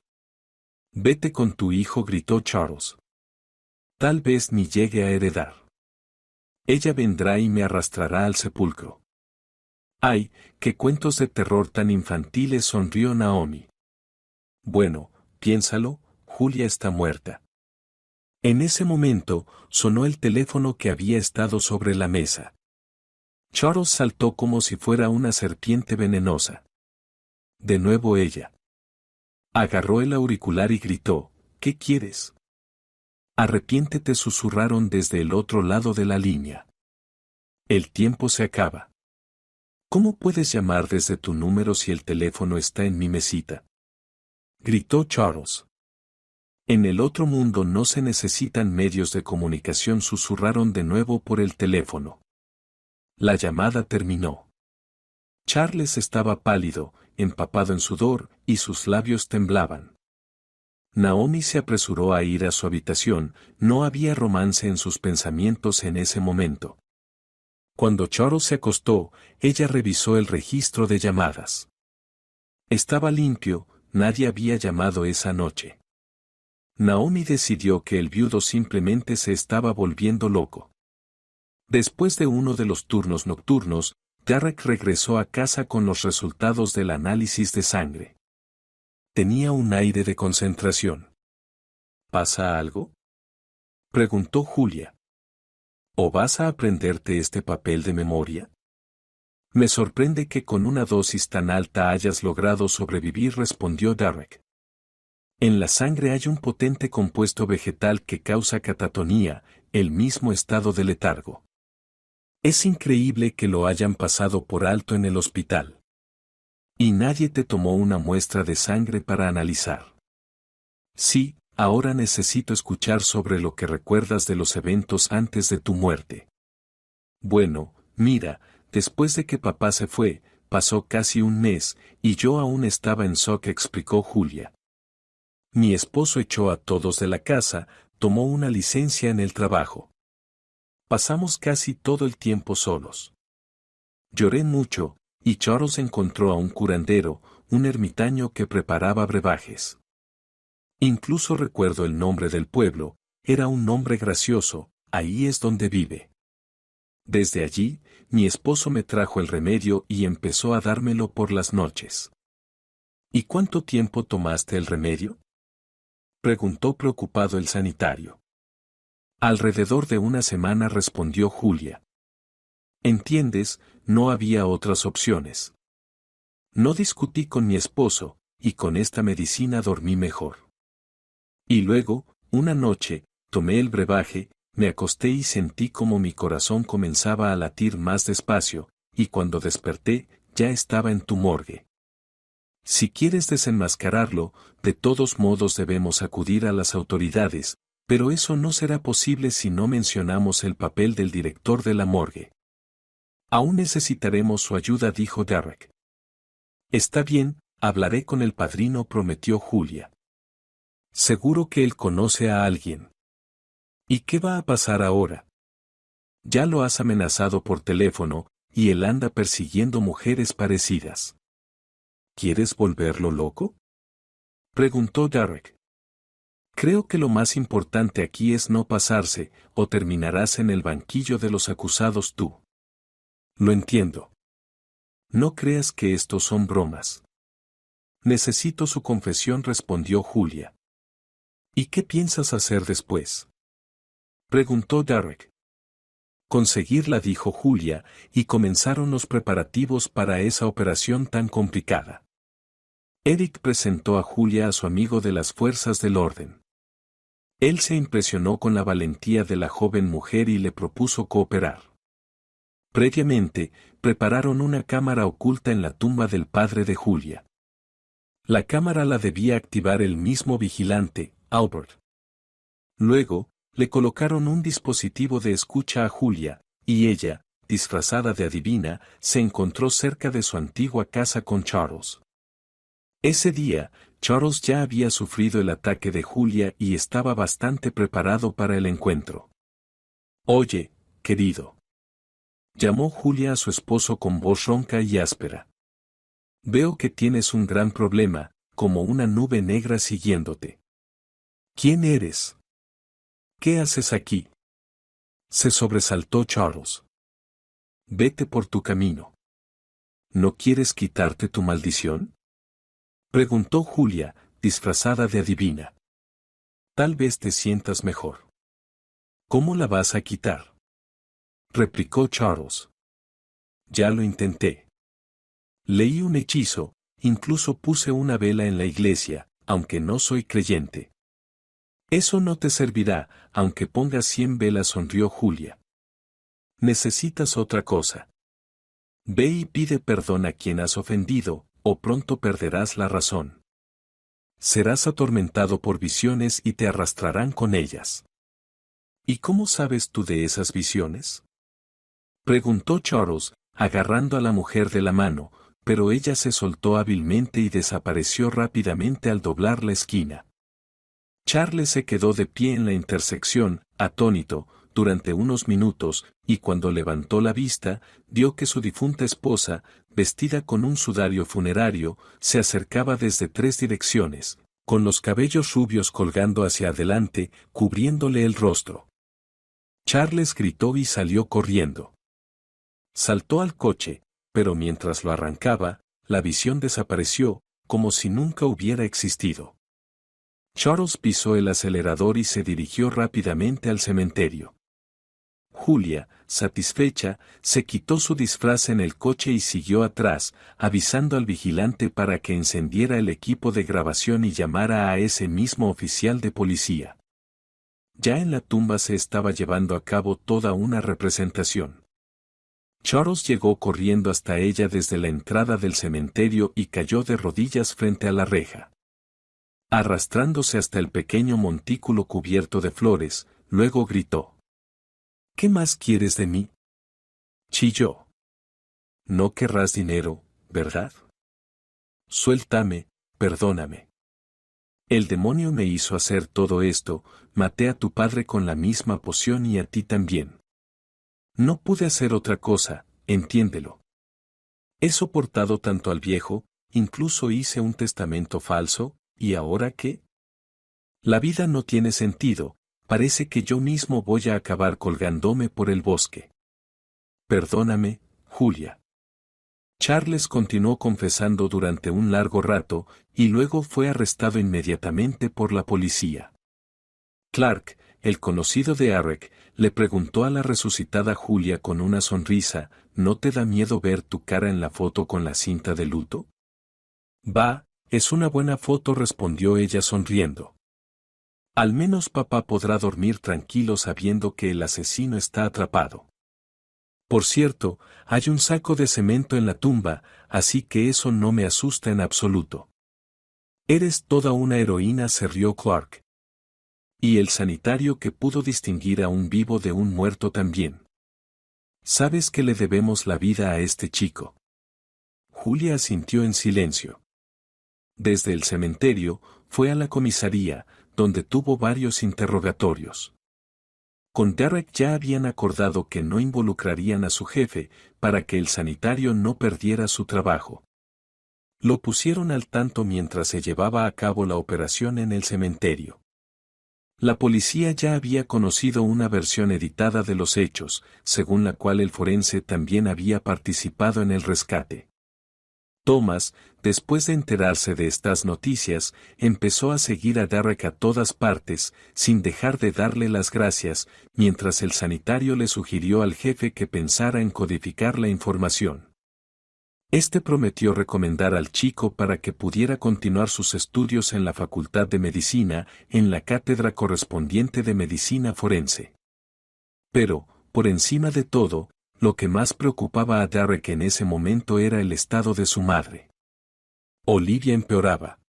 Vete con tu hijo, gritó Charles. Tal vez ni llegue a heredar. Ella vendrá y me arrastrará al sepulcro. ¡Ay, qué cuentos de terror tan infantiles!, sonrió Naomi. Bueno, piénsalo, Julia está muerta. En ese momento, sonó el teléfono que había estado sobre la mesa. Charles saltó como si fuera una serpiente venenosa. De nuevo ella. Agarró el auricular y gritó, ¿qué quieres? Arrepiéntete, susurraron desde el otro lado de la línea. El tiempo se acaba. ¿Cómo puedes llamar desde tu número si el teléfono está en mi mesita?, gritó Charles. En el otro mundo no se necesitan medios de comunicación, susurraron de nuevo por el teléfono. La llamada terminó. Charles estaba pálido, empapado en sudor, y sus labios temblaban. Naomi se apresuró a ir a su habitación, no había romance en sus pensamientos en ese momento. Cuando Charles se acostó, ella revisó el registro de llamadas. Estaba limpio, nadie había llamado esa noche. Naomi decidió que el viudo simplemente se estaba volviendo loco. Después de uno de los turnos nocturnos, Derek regresó a casa con los resultados del análisis de sangre. Tenía un aire de concentración. ¿Pasa algo?, preguntó Julia. ¿O vas a aprenderte este papel de memoria? Me sorprende que con una dosis tan alta hayas logrado sobrevivir, respondió Derek. En la sangre hay un potente compuesto vegetal que causa catatonía, el mismo estado de letargo. Es increíble que lo hayan pasado por alto en el hospital. Y nadie te tomó una muestra de sangre para analizar. Sí, ahora necesito escuchar sobre lo que recuerdas de los eventos antes de tu muerte. Bueno, mira, después de que papá se fue, pasó casi un mes, y yo aún estaba en shock, explicó Julia. Mi esposo echó a todos de la casa, tomó una licencia en el trabajo. Pasamos casi todo el tiempo solos. Lloré mucho, y Charles encontró a un curandero, un ermitaño que preparaba brebajes. Incluso recuerdo el nombre del pueblo, era un nombre gracioso, ahí es donde vive. Desde allí, mi esposo me trajo el remedio y empezó a dármelo por las noches. ¿Y cuánto tiempo tomaste el remedio?, preguntó preocupado el sanitario. Alrededor de una semana, respondió Julia. Entiendes, no había otras opciones. No discutí con mi esposo, y con esta medicina dormí mejor. Y luego, una noche, tomé el brebaje, me acosté y sentí como mi corazón comenzaba a latir más despacio, y cuando desperté, ya estaba en tu morgue. Si quieres desenmascararlo, de todos modos debemos acudir a las autoridades, pero eso no será posible si no mencionamos el papel del director de la morgue. Aún necesitaremos su ayuda, dijo Derek. Está bien, hablaré con el padrino, prometió Julia. Seguro que él conoce a alguien. ¿Y qué va a pasar ahora? Ya lo has amenazado por teléfono, y él anda persiguiendo mujeres parecidas. ¿Quieres volverlo loco?, preguntó Derek. Creo que lo más importante aquí es no pasarse, o terminarás en el banquillo de los acusados tú. Lo entiendo. No creas que estos son bromas. Necesito su confesión, respondió Julia. ¿Y qué piensas hacer después?, preguntó Derek. Conseguirla, dijo Julia, y comenzaron los preparativos para esa operación tan complicada. Eric presentó a Julia a su amigo de las fuerzas del orden. Él se impresionó con la valentía de la joven mujer y le propuso cooperar. Previamente, prepararon una cámara oculta en la tumba del padre de Julia. La cámara la debía activar el mismo vigilante, Albert. Luego, le colocaron un dispositivo de escucha a Julia, y ella, disfrazada de adivina, se encontró cerca de su antigua casa con Charles. Ese día, Charles ya había sufrido el ataque de Julia y estaba bastante preparado para el encuentro. Oye, querido, llamó Julia a su esposo con voz ronca y áspera. Veo que tienes un gran problema, como una nube negra siguiéndote. ¿Quién eres? ¿Qué haces aquí?, se sobresaltó Charles. Vete por tu camino. ¿No quieres quitarte tu maldición?, preguntó Julia, disfrazada de adivina. Tal vez te sientas mejor. ¿Cómo la vas a quitar?, replicó Charles. Ya lo intenté. Leí un hechizo, incluso puse una vela en la iglesia, aunque no soy creyente. Eso no te servirá, aunque pongas 100 velas, sonrió Julia. Necesitas otra cosa. Ve y pide perdón a quien has ofendido, o pronto perderás la razón. Serás atormentado por visiones y te arrastrarán con ellas. ¿Y cómo sabes tú de esas visiones?, preguntó Charles, agarrando a la mujer de la mano, pero ella se soltó hábilmente y desapareció rápidamente al doblar la esquina. Charles se quedó de pie en la intersección, atónito, durante unos minutos, y cuando levantó la vista, vio que su difunta esposa, vestida con un sudario funerario, se acercaba desde 3 direcciones, con los cabellos rubios colgando hacia adelante, cubriéndole el rostro. Charles gritó y salió corriendo. Saltó al coche, pero mientras lo arrancaba, la visión desapareció, como si nunca hubiera existido. Charles pisó el acelerador y se dirigió rápidamente al cementerio. Julia, satisfecha, se quitó su disfraz en el coche y siguió atrás, avisando al vigilante para que encendiera el equipo de grabación y llamara a ese mismo oficial de policía. Ya en la tumba se estaba llevando a cabo toda una representación. Charles llegó corriendo hasta ella desde la entrada del cementerio y cayó de rodillas frente a la reja. Arrastrándose hasta el pequeño montículo cubierto de flores, luego gritó: «¿Qué más quieres de mí?», chilló. «No querrás dinero, ¿verdad? Suéltame, perdóname. El demonio me hizo hacer todo esto, maté a tu padre con la misma poción y a ti también. No pude hacer otra cosa, entiéndelo. He soportado tanto al viejo, incluso hice un testamento falso, ¿y ahora qué? La vida no tiene sentido, parece que yo mismo voy a acabar colgándome por el bosque. Perdóname, Julia». Charles continuó confesando durante un largo rato, y luego fue arrestado inmediatamente por la policía. Clark, el conocido de Eric, le preguntó a la resucitada Julia con una sonrisa: «¿No te da miedo ver tu cara en la foto con la cinta de luto?». «Va, es una buena foto», respondió ella sonriendo. «Al menos papá podrá dormir tranquilo sabiendo que el asesino está atrapado. Por cierto, hay un saco de cemento en la tumba, así que eso no me asusta en absoluto». «Eres toda una heroína», se rió Clark. «Y el sanitario que pudo distinguir a un vivo de un muerto también. ¿Sabes que le debemos la vida a este chico?». Julia asintió en silencio. Desde el cementerio, fue a la comisaría, donde tuvo varios interrogatorios. Con Derek ya habían acordado que no involucrarían a su jefe, para que el sanitario no perdiera su trabajo. Lo pusieron al tanto mientras se llevaba a cabo la operación en el cementerio. La policía ya había conocido una versión editada de los hechos, según la cual el forense también había participado en el rescate. Thomas, después de enterarse de estas noticias, empezó a seguir a Derek a todas partes, sin dejar de darle las gracias, mientras el sanitario le sugirió al jefe que pensara en codificar la información. Este prometió recomendar al chico para que pudiera continuar sus estudios en la Facultad de Medicina, en la cátedra correspondiente de Medicina Forense. Pero, por encima de todo, lo que más preocupaba a Derek en ese momento era el estado de su madre. Olivia empeoraba.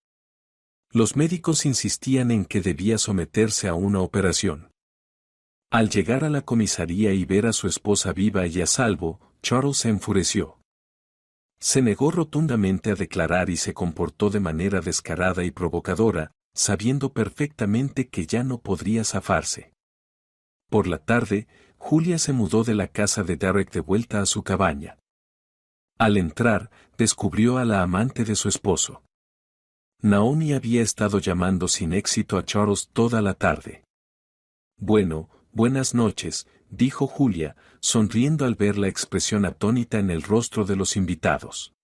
Los médicos insistían en que debía someterse a una operación. Al llegar a la comisaría y ver a su esposa viva y a salvo, Charles se enfureció. Se negó rotundamente a declarar y se comportó de manera descarada y provocadora, sabiendo perfectamente que ya no podría zafarse. Por la tarde, Julia se mudó de la casa de Derek de vuelta a su cabaña. Al entrar, descubrió a la amante de su esposo. Naomi había estado llamando sin éxito a Charles toda la tarde. «Bueno, buenas noches», dijo Julia, sonriendo al ver la expresión atónita en el rostro de los invitados.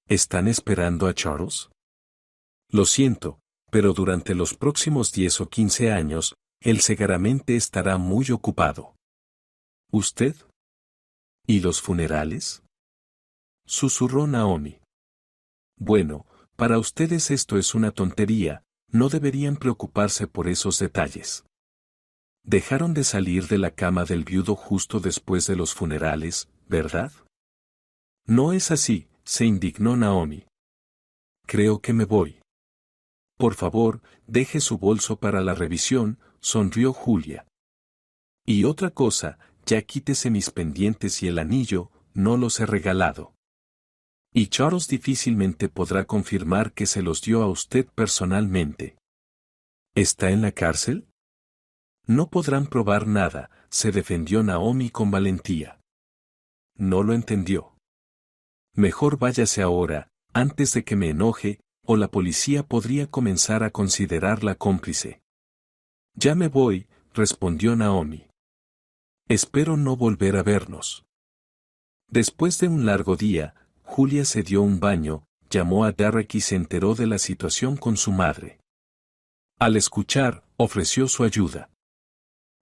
«¿Están esperando a Charles?». «Lo siento, pero durante los próximos 10 o 15 años, él seguramente estará muy ocupado». «¿Usted? ¿Y los funerales?», susurró Naomi. «Bueno, para ustedes esto es una tontería, no deberían preocuparse por esos detalles. Dejaron de salir de la cama del viudo justo después de los funerales, ¿verdad?». «No es así», se indignó Naomi. «Creo que me voy». «Por favor, deje su bolso para la revisión», sonrió Julia. «Y otra cosa, ya quítese mis pendientes y el anillo», no los he regalado. Y Charles difícilmente podrá confirmar que se los dio a usted personalmente. ¿Está en la cárcel? No podrán probar nada, se defendió Naomi con valentía. No lo entendió. Mejor váyase ahora, antes de que me enoje, o la policía podría comenzar a considerarla cómplice. Ya me voy, respondió Naomi. Espero no volver a vernos. Después de un largo día, Julia se dio un baño, llamó a Derek y se enteró de la situación con su madre. Al escuchar, ofreció su ayuda.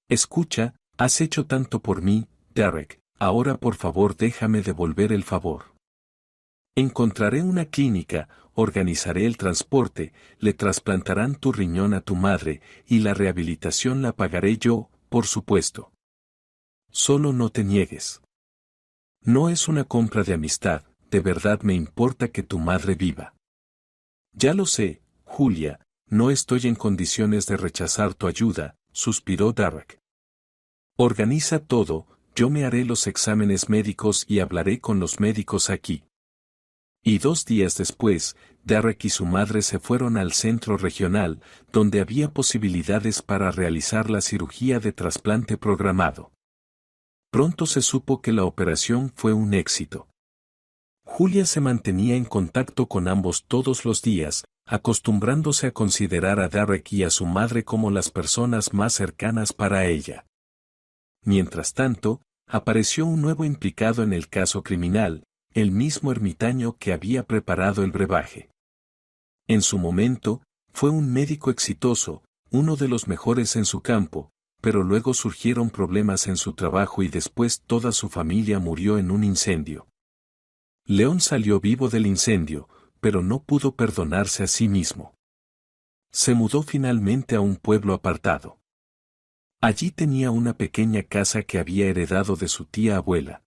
Escucha, has hecho tanto por mí, Derek, ahora por favor déjame devolver el favor. Encontraré una clínica, organizaré el transporte, le trasplantarán tu riñón a tu madre, y la rehabilitación la pagaré yo, por supuesto. Solo no te niegues. No es una compra de amistad, de verdad me importa que tu madre viva. Ya lo sé, Julia, no estoy en condiciones de rechazar tu ayuda, suspiró Derek. Organiza todo, yo me haré los exámenes médicos y hablaré con los médicos aquí. Y 2 días después, Derek y su madre se fueron al centro regional, donde había posibilidades para realizar la cirugía de trasplante programado. Pronto se supo que la operación fue un éxito. Julia se mantenía en contacto con ambos todos los días, acostumbrándose a considerar a Derek y a su madre como las personas más cercanas para ella. Mientras tanto, apareció un nuevo implicado en el caso criminal, el mismo ermitaño que había preparado el brebaje. En su momento, fue un médico exitoso, uno de los mejores en su campo, pero luego surgieron problemas en su trabajo y después toda su familia murió en un incendio. León salió vivo del incendio, pero no pudo perdonarse a sí mismo. Se mudó finalmente a un pueblo apartado. Allí tenía una pequeña casa que había heredado de su tía abuela.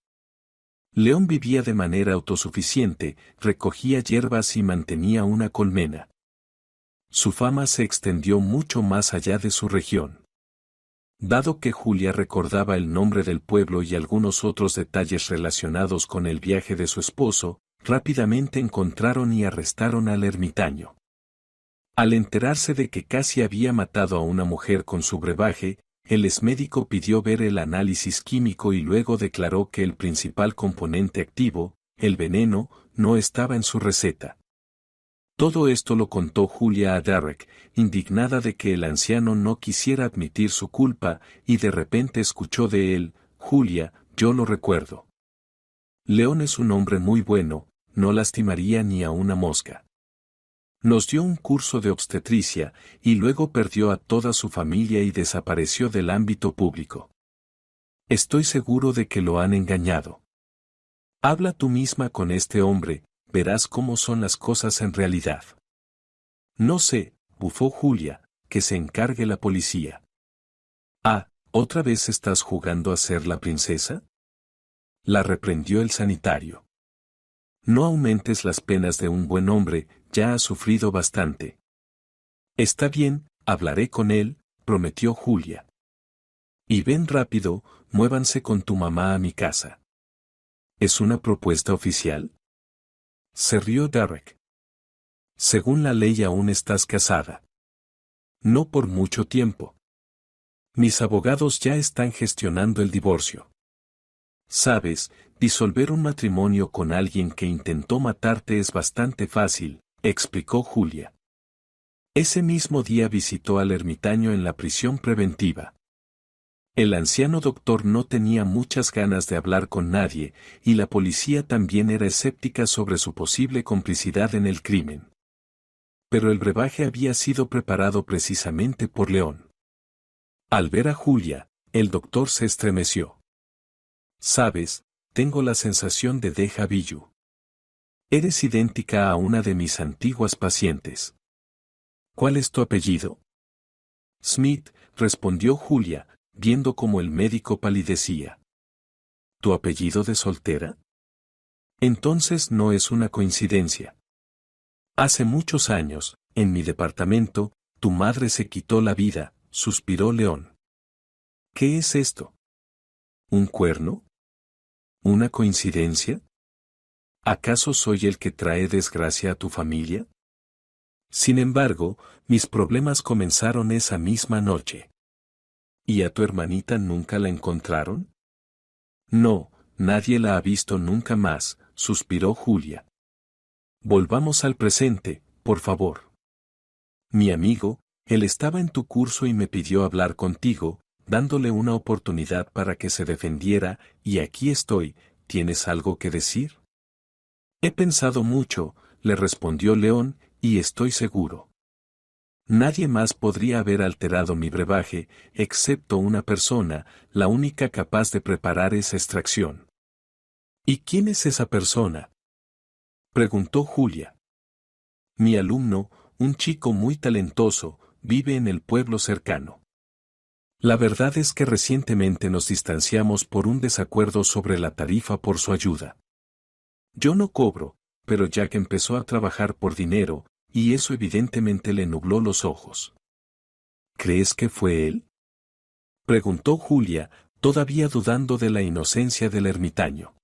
León vivía de manera autosuficiente, recogía hierbas y mantenía una colmena. Su fama se extendió mucho más allá de su región. Dado que Julia recordaba el nombre del pueblo y algunos otros detalles relacionados con el viaje de su esposo, rápidamente encontraron y arrestaron al ermitaño. Al enterarse de que casi había matado a una mujer con su brebaje, el exmédico pidió ver el análisis químico y luego declaró que el principal componente activo, el veneno, no estaba en su receta. Todo esto lo contó Julia a Derek, indignada de que el anciano no quisiera admitir su culpa, y de repente escuchó de él: Julia, yo lo recuerdo. León es un hombre muy bueno, no lastimaría ni a una mosca. Nos dio un curso de obstetricia, y luego perdió a toda su familia y desapareció del ámbito público. Estoy seguro de que lo han engañado. Habla tú misma con este hombre, verás cómo son las cosas en realidad. No sé, bufó Julia, que se encargue la policía. Ah, ¿otra vez estás jugando a ser la princesa? La reprendió el sanitario. No aumentes las penas de un buen hombre, ya ha sufrido bastante. Está bien, hablaré con él, prometió Julia. Y ven rápido, muévanse con tu mamá a mi casa. ¿Es una propuesta oficial? Se rió Derek. Según la ley aún estás casada. No por mucho tiempo. Mis abogados ya están gestionando el divorcio. Sabes, disolver un matrimonio con alguien que intentó matarte es bastante fácil, explicó Julia. Ese mismo día visitó al ermitaño en la prisión preventiva. El anciano doctor no tenía muchas ganas de hablar con nadie, y la policía también era escéptica sobre su posible complicidad en el crimen. Pero el brebaje había sido preparado precisamente por León. Al ver a Julia, el doctor se estremeció. Sabes, tengo la sensación de déjà vu. Eres idéntica a una de mis antiguas pacientes. ¿Cuál es tu apellido? Smith, respondió Julia, viendo cómo el médico palidecía. ¿Tu apellido de soltera? Entonces no es una coincidencia. Hace muchos años, en mi departamento, tu madre se quitó la vida, suspiró León. ¿Qué es esto? ¿Un cuerno? ¿Una coincidencia? ¿Acaso soy el que trae desgracia a tu familia? Sin embargo, mis problemas comenzaron esa misma noche. ¿Y a tu hermanita nunca la encontraron? No, nadie la ha visto nunca más, suspiró Julia. Volvamos al presente, por favor. Mi amigo, él estaba en tu curso y me pidió hablar contigo, dándole una oportunidad para que se defendiera, y aquí estoy, ¿tienes algo que decir? He pensado mucho, le respondió León, y estoy seguro. Nadie más podría haber alterado mi brebaje, excepto una persona, la única capaz de preparar esa extracción. ¿Y quién es esa persona?, preguntó Julia. Mi alumno, un chico muy talentoso, vive en el pueblo cercano. La verdad es que recientemente nos distanciamos por un desacuerdo sobre la tarifa por su ayuda. Yo no cobro, pero Jack empezó a trabajar por dinero, y eso evidentemente le nubló los ojos. ¿Crees que fue él?, preguntó Julia, todavía dudando de la inocencia del ermitaño.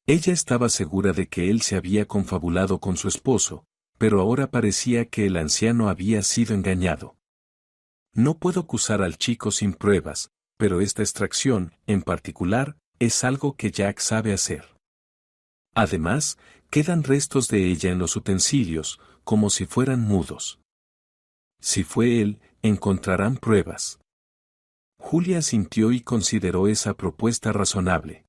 Ella estaba segura de que él se había confabulado con su esposo, pero ahora parecía que el anciano había sido engañado. No puedo acusar al chico sin pruebas, pero esta extracción, en particular, es algo que Jack sabe hacer. Además, quedan restos de ella en los utensilios, como si fueran mudos. Si fue él, encontrarán pruebas. Julia asintió y consideró esa propuesta razonable.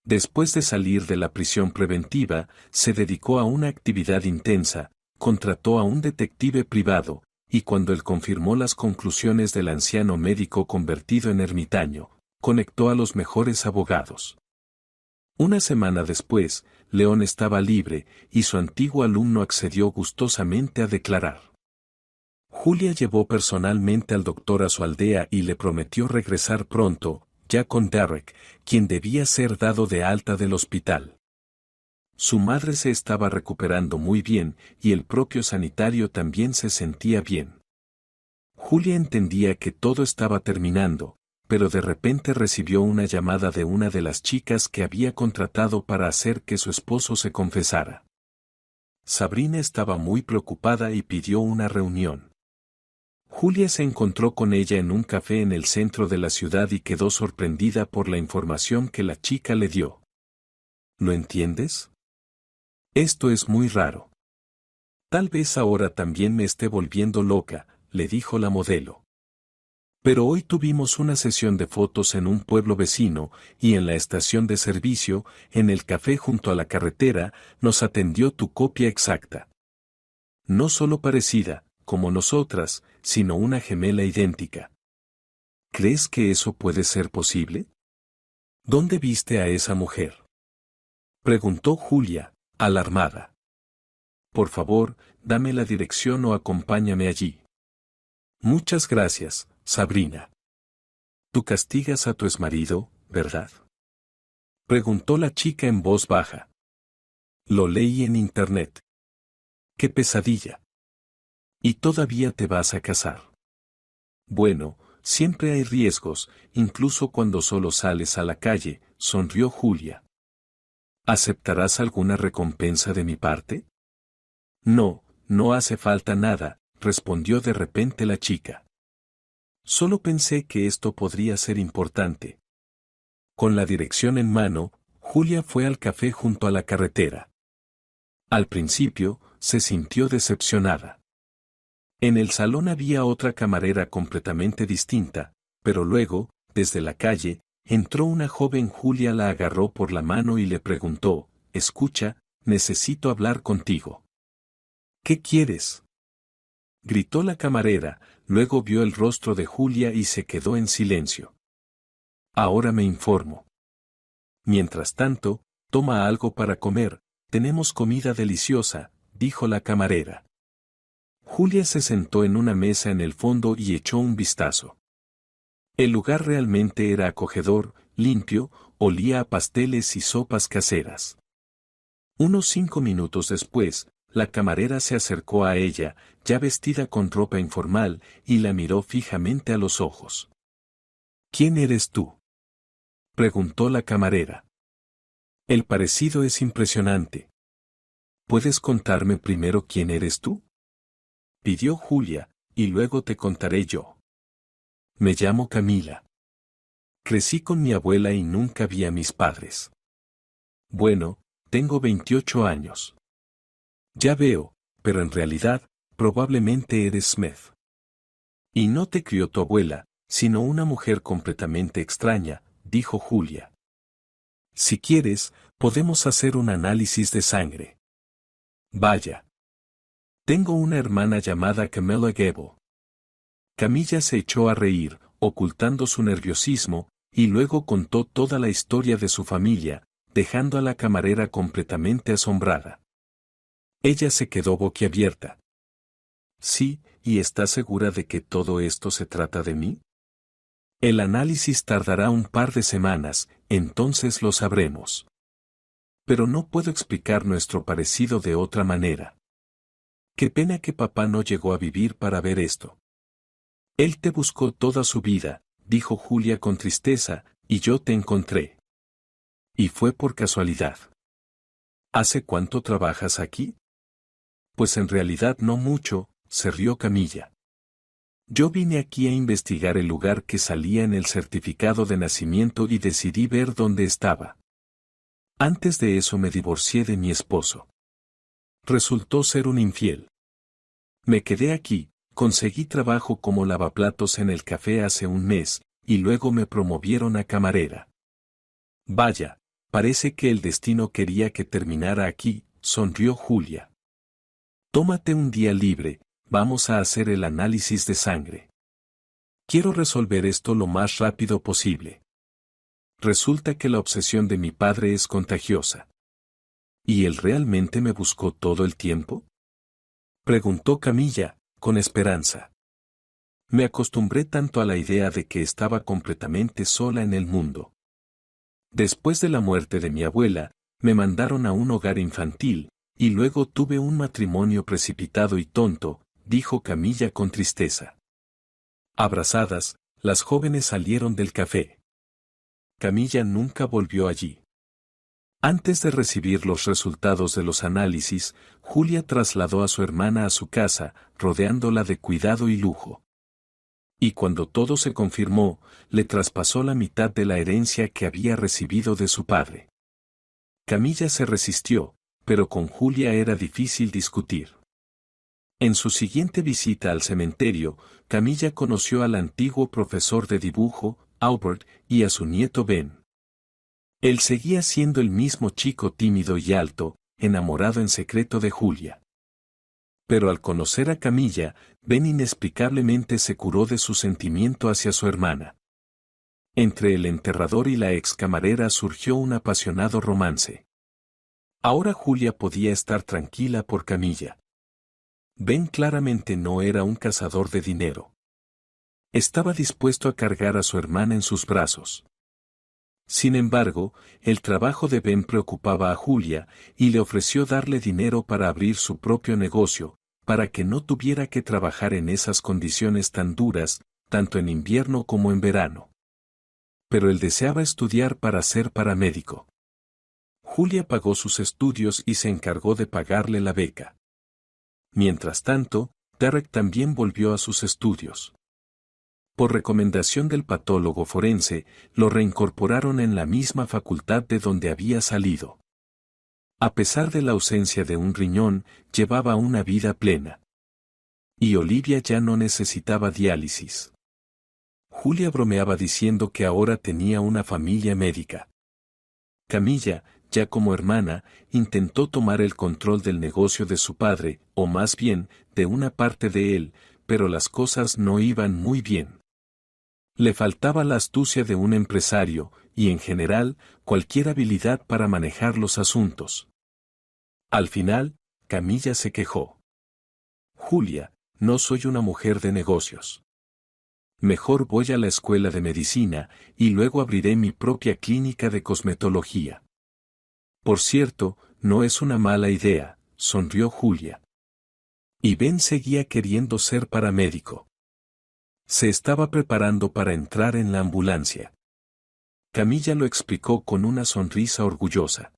Después de salir de la prisión preventiva, se dedicó a una actividad intensa, contrató a un detective privado, y cuando él confirmó las conclusiones del anciano médico convertido en ermitaño, conectó a los mejores abogados. Una semana después, León estaba libre, y su antiguo alumno accedió gustosamente a declarar. Julia llevó personalmente al doctor a su aldea y le prometió regresar pronto, ya con Derek, quien debía ser dado de alta del hospital. Su madre se estaba recuperando muy bien, y el propio sanitario también se sentía bien. Julia entendía que todo estaba terminando, pero de repente recibió una llamada de una de las chicas que había contratado para hacer que su esposo se confesara. Sabrina estaba muy preocupada y pidió una reunión. Julia se encontró con ella en un café en el centro de la ciudad y quedó sorprendida por la información que la chica le dio. ¿Lo entiendes? Esto es muy raro. Tal vez ahora también me esté volviendo loca, le dijo la modelo. Pero hoy tuvimos una sesión de fotos en un pueblo vecino, y en la estación de servicio, en el café junto a la carretera, nos atendió tu copia exacta. No solo parecida, como nosotras, sino una gemela idéntica. ¿Crees que eso puede ser posible? ¿Dónde viste a esa mujer?, preguntó Julia, alarmada. Por favor, dame la dirección o acompáñame allí. Muchas gracias, Sabrina. Tú castigas a tu exmarido, ¿verdad?, preguntó la chica en voz baja. Lo leí en internet. ¡Qué pesadilla! ¿Y todavía te vas a casar? Bueno, siempre hay riesgos, incluso cuando solo sales a la calle, sonrió Julia. ¿Aceptarás alguna recompensa de mi parte? No, no hace falta nada, respondió de repente la chica. Solo pensé que esto podría ser importante. Con la dirección en mano, Julia fue al café junto a la carretera. Al principio, se sintió decepcionada. En el salón había otra camarera completamente distinta, pero luego, desde la calle, entró una joven. Julia la agarró por la mano y le preguntó, «Escucha, necesito hablar contigo». «¿Qué quieres?», gritó la camarera, luego vio el rostro de Julia y se quedó en silencio. «Ahora me informo. Mientras tanto, toma algo para comer, tenemos comida deliciosa», dijo la camarera. Julia se sentó en una mesa en el fondo y echó un vistazo. El lugar realmente era acogedor, limpio, olía a pasteles y sopas caseras. Unos 5 minutos después, la camarera se acercó a ella, ya vestida con ropa informal, y la miró fijamente a los ojos. «¿Quién eres tú?», preguntó la camarera. El parecido es impresionante. ¿Puedes contarme primero quién eres tú? Pidió Julia, y luego te contaré yo. Me llamo Camila. Crecí con mi abuela y nunca vi a mis padres. Bueno, tengo 28 años. Ya veo, pero en realidad, probablemente eres Smith. Y no te crió tu abuela, sino una mujer completamente extraña, dijo Julia. Si quieres, podemos hacer un análisis de sangre. Vaya. Tengo una hermana llamada Camilla Gable. Camilla se echó a reír, ocultando su nerviosismo, y luego contó toda la historia de su familia, dejando a la camarera completamente asombrada. Ella se quedó boquiabierta. Sí, ¿y estás segura de que todo esto se trata de mí? El análisis tardará un par de semanas, entonces lo sabremos. Pero no puedo explicar nuestro parecido de otra manera. Qué pena que papá no llegó a vivir para ver esto. Él te buscó toda su vida, dijo Julia con tristeza, y yo te encontré. Y fue por casualidad. ¿Hace cuánto trabajas aquí? Pues en realidad no mucho, se rió Camilla. Yo vine aquí a investigar el lugar que salía en el certificado de nacimiento y decidí ver dónde estaba. Antes de eso me divorcié de mi esposo. Resultó ser un infiel. Me quedé aquí, conseguí trabajo como lavaplatos en el café hace un mes, y luego me promovieron a camarera. Vaya, parece que el destino quería que terminara aquí, sonrió Julia. Tómate un día libre, vamos a hacer el análisis de sangre. Quiero resolver esto lo más rápido posible. Resulta que la obsesión de mi padre es contagiosa. ¿Y él realmente me buscó todo el tiempo? Preguntó Camilla, con esperanza. Me acostumbré tanto a la idea de que estaba completamente sola en el mundo. Después de la muerte de mi abuela, me mandaron a un hogar infantil, y luego tuve un matrimonio precipitado y tonto, dijo Camilla con tristeza. Abrazadas, las jóvenes salieron del café. Camilla nunca volvió allí. Antes de recibir los resultados de los análisis, Julia trasladó a su hermana a su casa, rodeándola de cuidado y lujo. Y cuando todo se confirmó, le traspasó la mitad de la herencia que había recibido de su padre. Camilla se resistió, pero con Julia era difícil discutir. En su siguiente visita al cementerio, Camilla conoció al antiguo profesor de dibujo, Albert, y a su nieto Ben. Él seguía siendo el mismo chico tímido y alto, enamorado en secreto de Julia. Pero al conocer a Camilla, Ben inexplicablemente se curó de su sentimiento hacia su hermana. Entre el enterrador y la ex camarera surgió un apasionado romance. Ahora Julia podía estar tranquila por Camilla. Ben claramente no era un cazador de dinero. Estaba dispuesto a cargar a su hermana en sus brazos. Sin embargo, el trabajo de Ben preocupaba a Julia, y le ofreció darle dinero para abrir su propio negocio, para que no tuviera que trabajar en esas condiciones tan duras, tanto en invierno como en verano. Pero él deseaba estudiar para ser paramédico. Julia pagó sus estudios y se encargó de pagarle la beca. Mientras tanto, Derek también volvió a sus estudios. Por recomendación del patólogo forense, lo reincorporaron en la misma facultad de donde había salido. A pesar de la ausencia de un riñón, llevaba una vida plena. Y Olivia ya no necesitaba diálisis. Julia bromeaba diciendo que ahora tenía una familia médica. Camilla, ya como hermana, intentó tomar el control del negocio de su padre, o más bien, de una parte de él, pero las cosas no iban muy bien. Le faltaba la astucia de un empresario, y en general, cualquier habilidad para manejar los asuntos. Al final, Camilla se quejó. Julia, no soy una mujer de negocios. Mejor voy a la escuela de medicina, y luego abriré mi propia clínica de cosmetología. Por cierto, no es una mala idea, sonrió Julia. Y Ben seguía queriendo ser paramédico. Se estaba preparando para entrar en la ambulancia. Camilla lo explicó con una sonrisa orgullosa.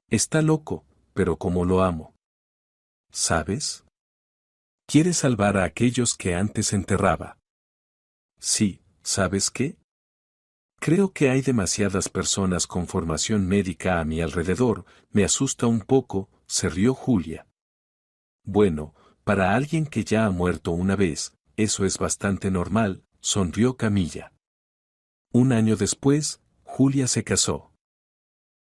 Está loco, pero como lo amo. ¿Sabes? Quiere salvar a aquellos que antes enterraba. Sí, ¿sabes qué? Creo que hay demasiadas personas con formación médica a mi alrededor, me asusta un poco, se rió Julia. Bueno, para alguien que ya ha muerto una vez, eso es bastante normal, sonrió Camilla. Un año después, Julia se casó.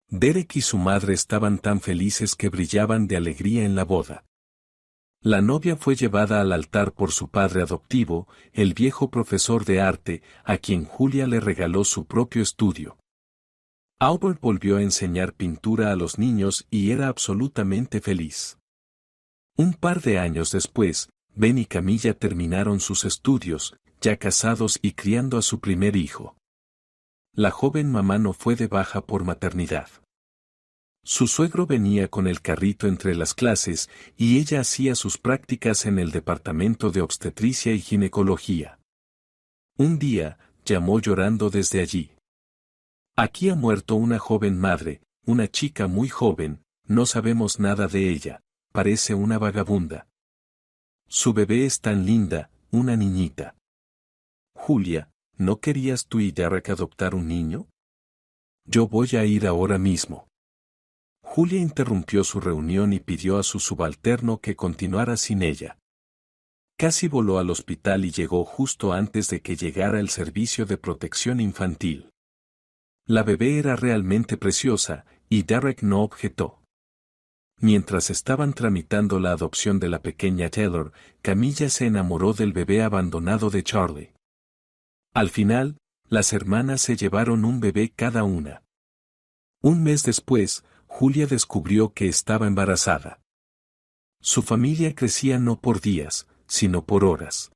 Derek y su madre estaban tan felices que brillaban de alegría en la boda. La novia fue llevada al altar por su padre adoptivo, el viejo profesor de arte, a quien Julia le regaló su propio estudio. Albert volvió a enseñar pintura a los niños y era absolutamente feliz. Un par de años después, Ben y Camilla terminaron sus estudios, ya casados y criando a su primer hijo. La joven mamá no fue de baja por maternidad. Su suegro venía con el carrito entre las clases y ella hacía sus prácticas en el departamento de obstetricia y ginecología. Un día, llamó llorando desde allí. Aquí ha muerto una joven madre, una chica muy joven, no sabemos nada de ella, parece una vagabunda. Su bebé es tan linda, una niñita. Julia, ¿no querías tú y Derek adoptar un niño? Yo voy a ir ahora mismo. Julia interrumpió su reunión y pidió a su subalterno que continuara sin ella. Casi voló al hospital y llegó justo antes de que llegara el servicio de protección infantil. La bebé era realmente preciosa, y Derek no objetó. Mientras estaban tramitando la adopción de la pequeña Taylor, Camilla se enamoró del bebé abandonado de Charlie. Al final, las hermanas se llevaron un bebé cada una. Un mes después, Julia descubrió que estaba embarazada. Su familia crecía no por días, sino por horas.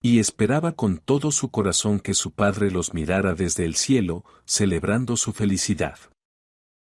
Y esperaba con todo su corazón que su padre los mirara desde el cielo, celebrando su felicidad.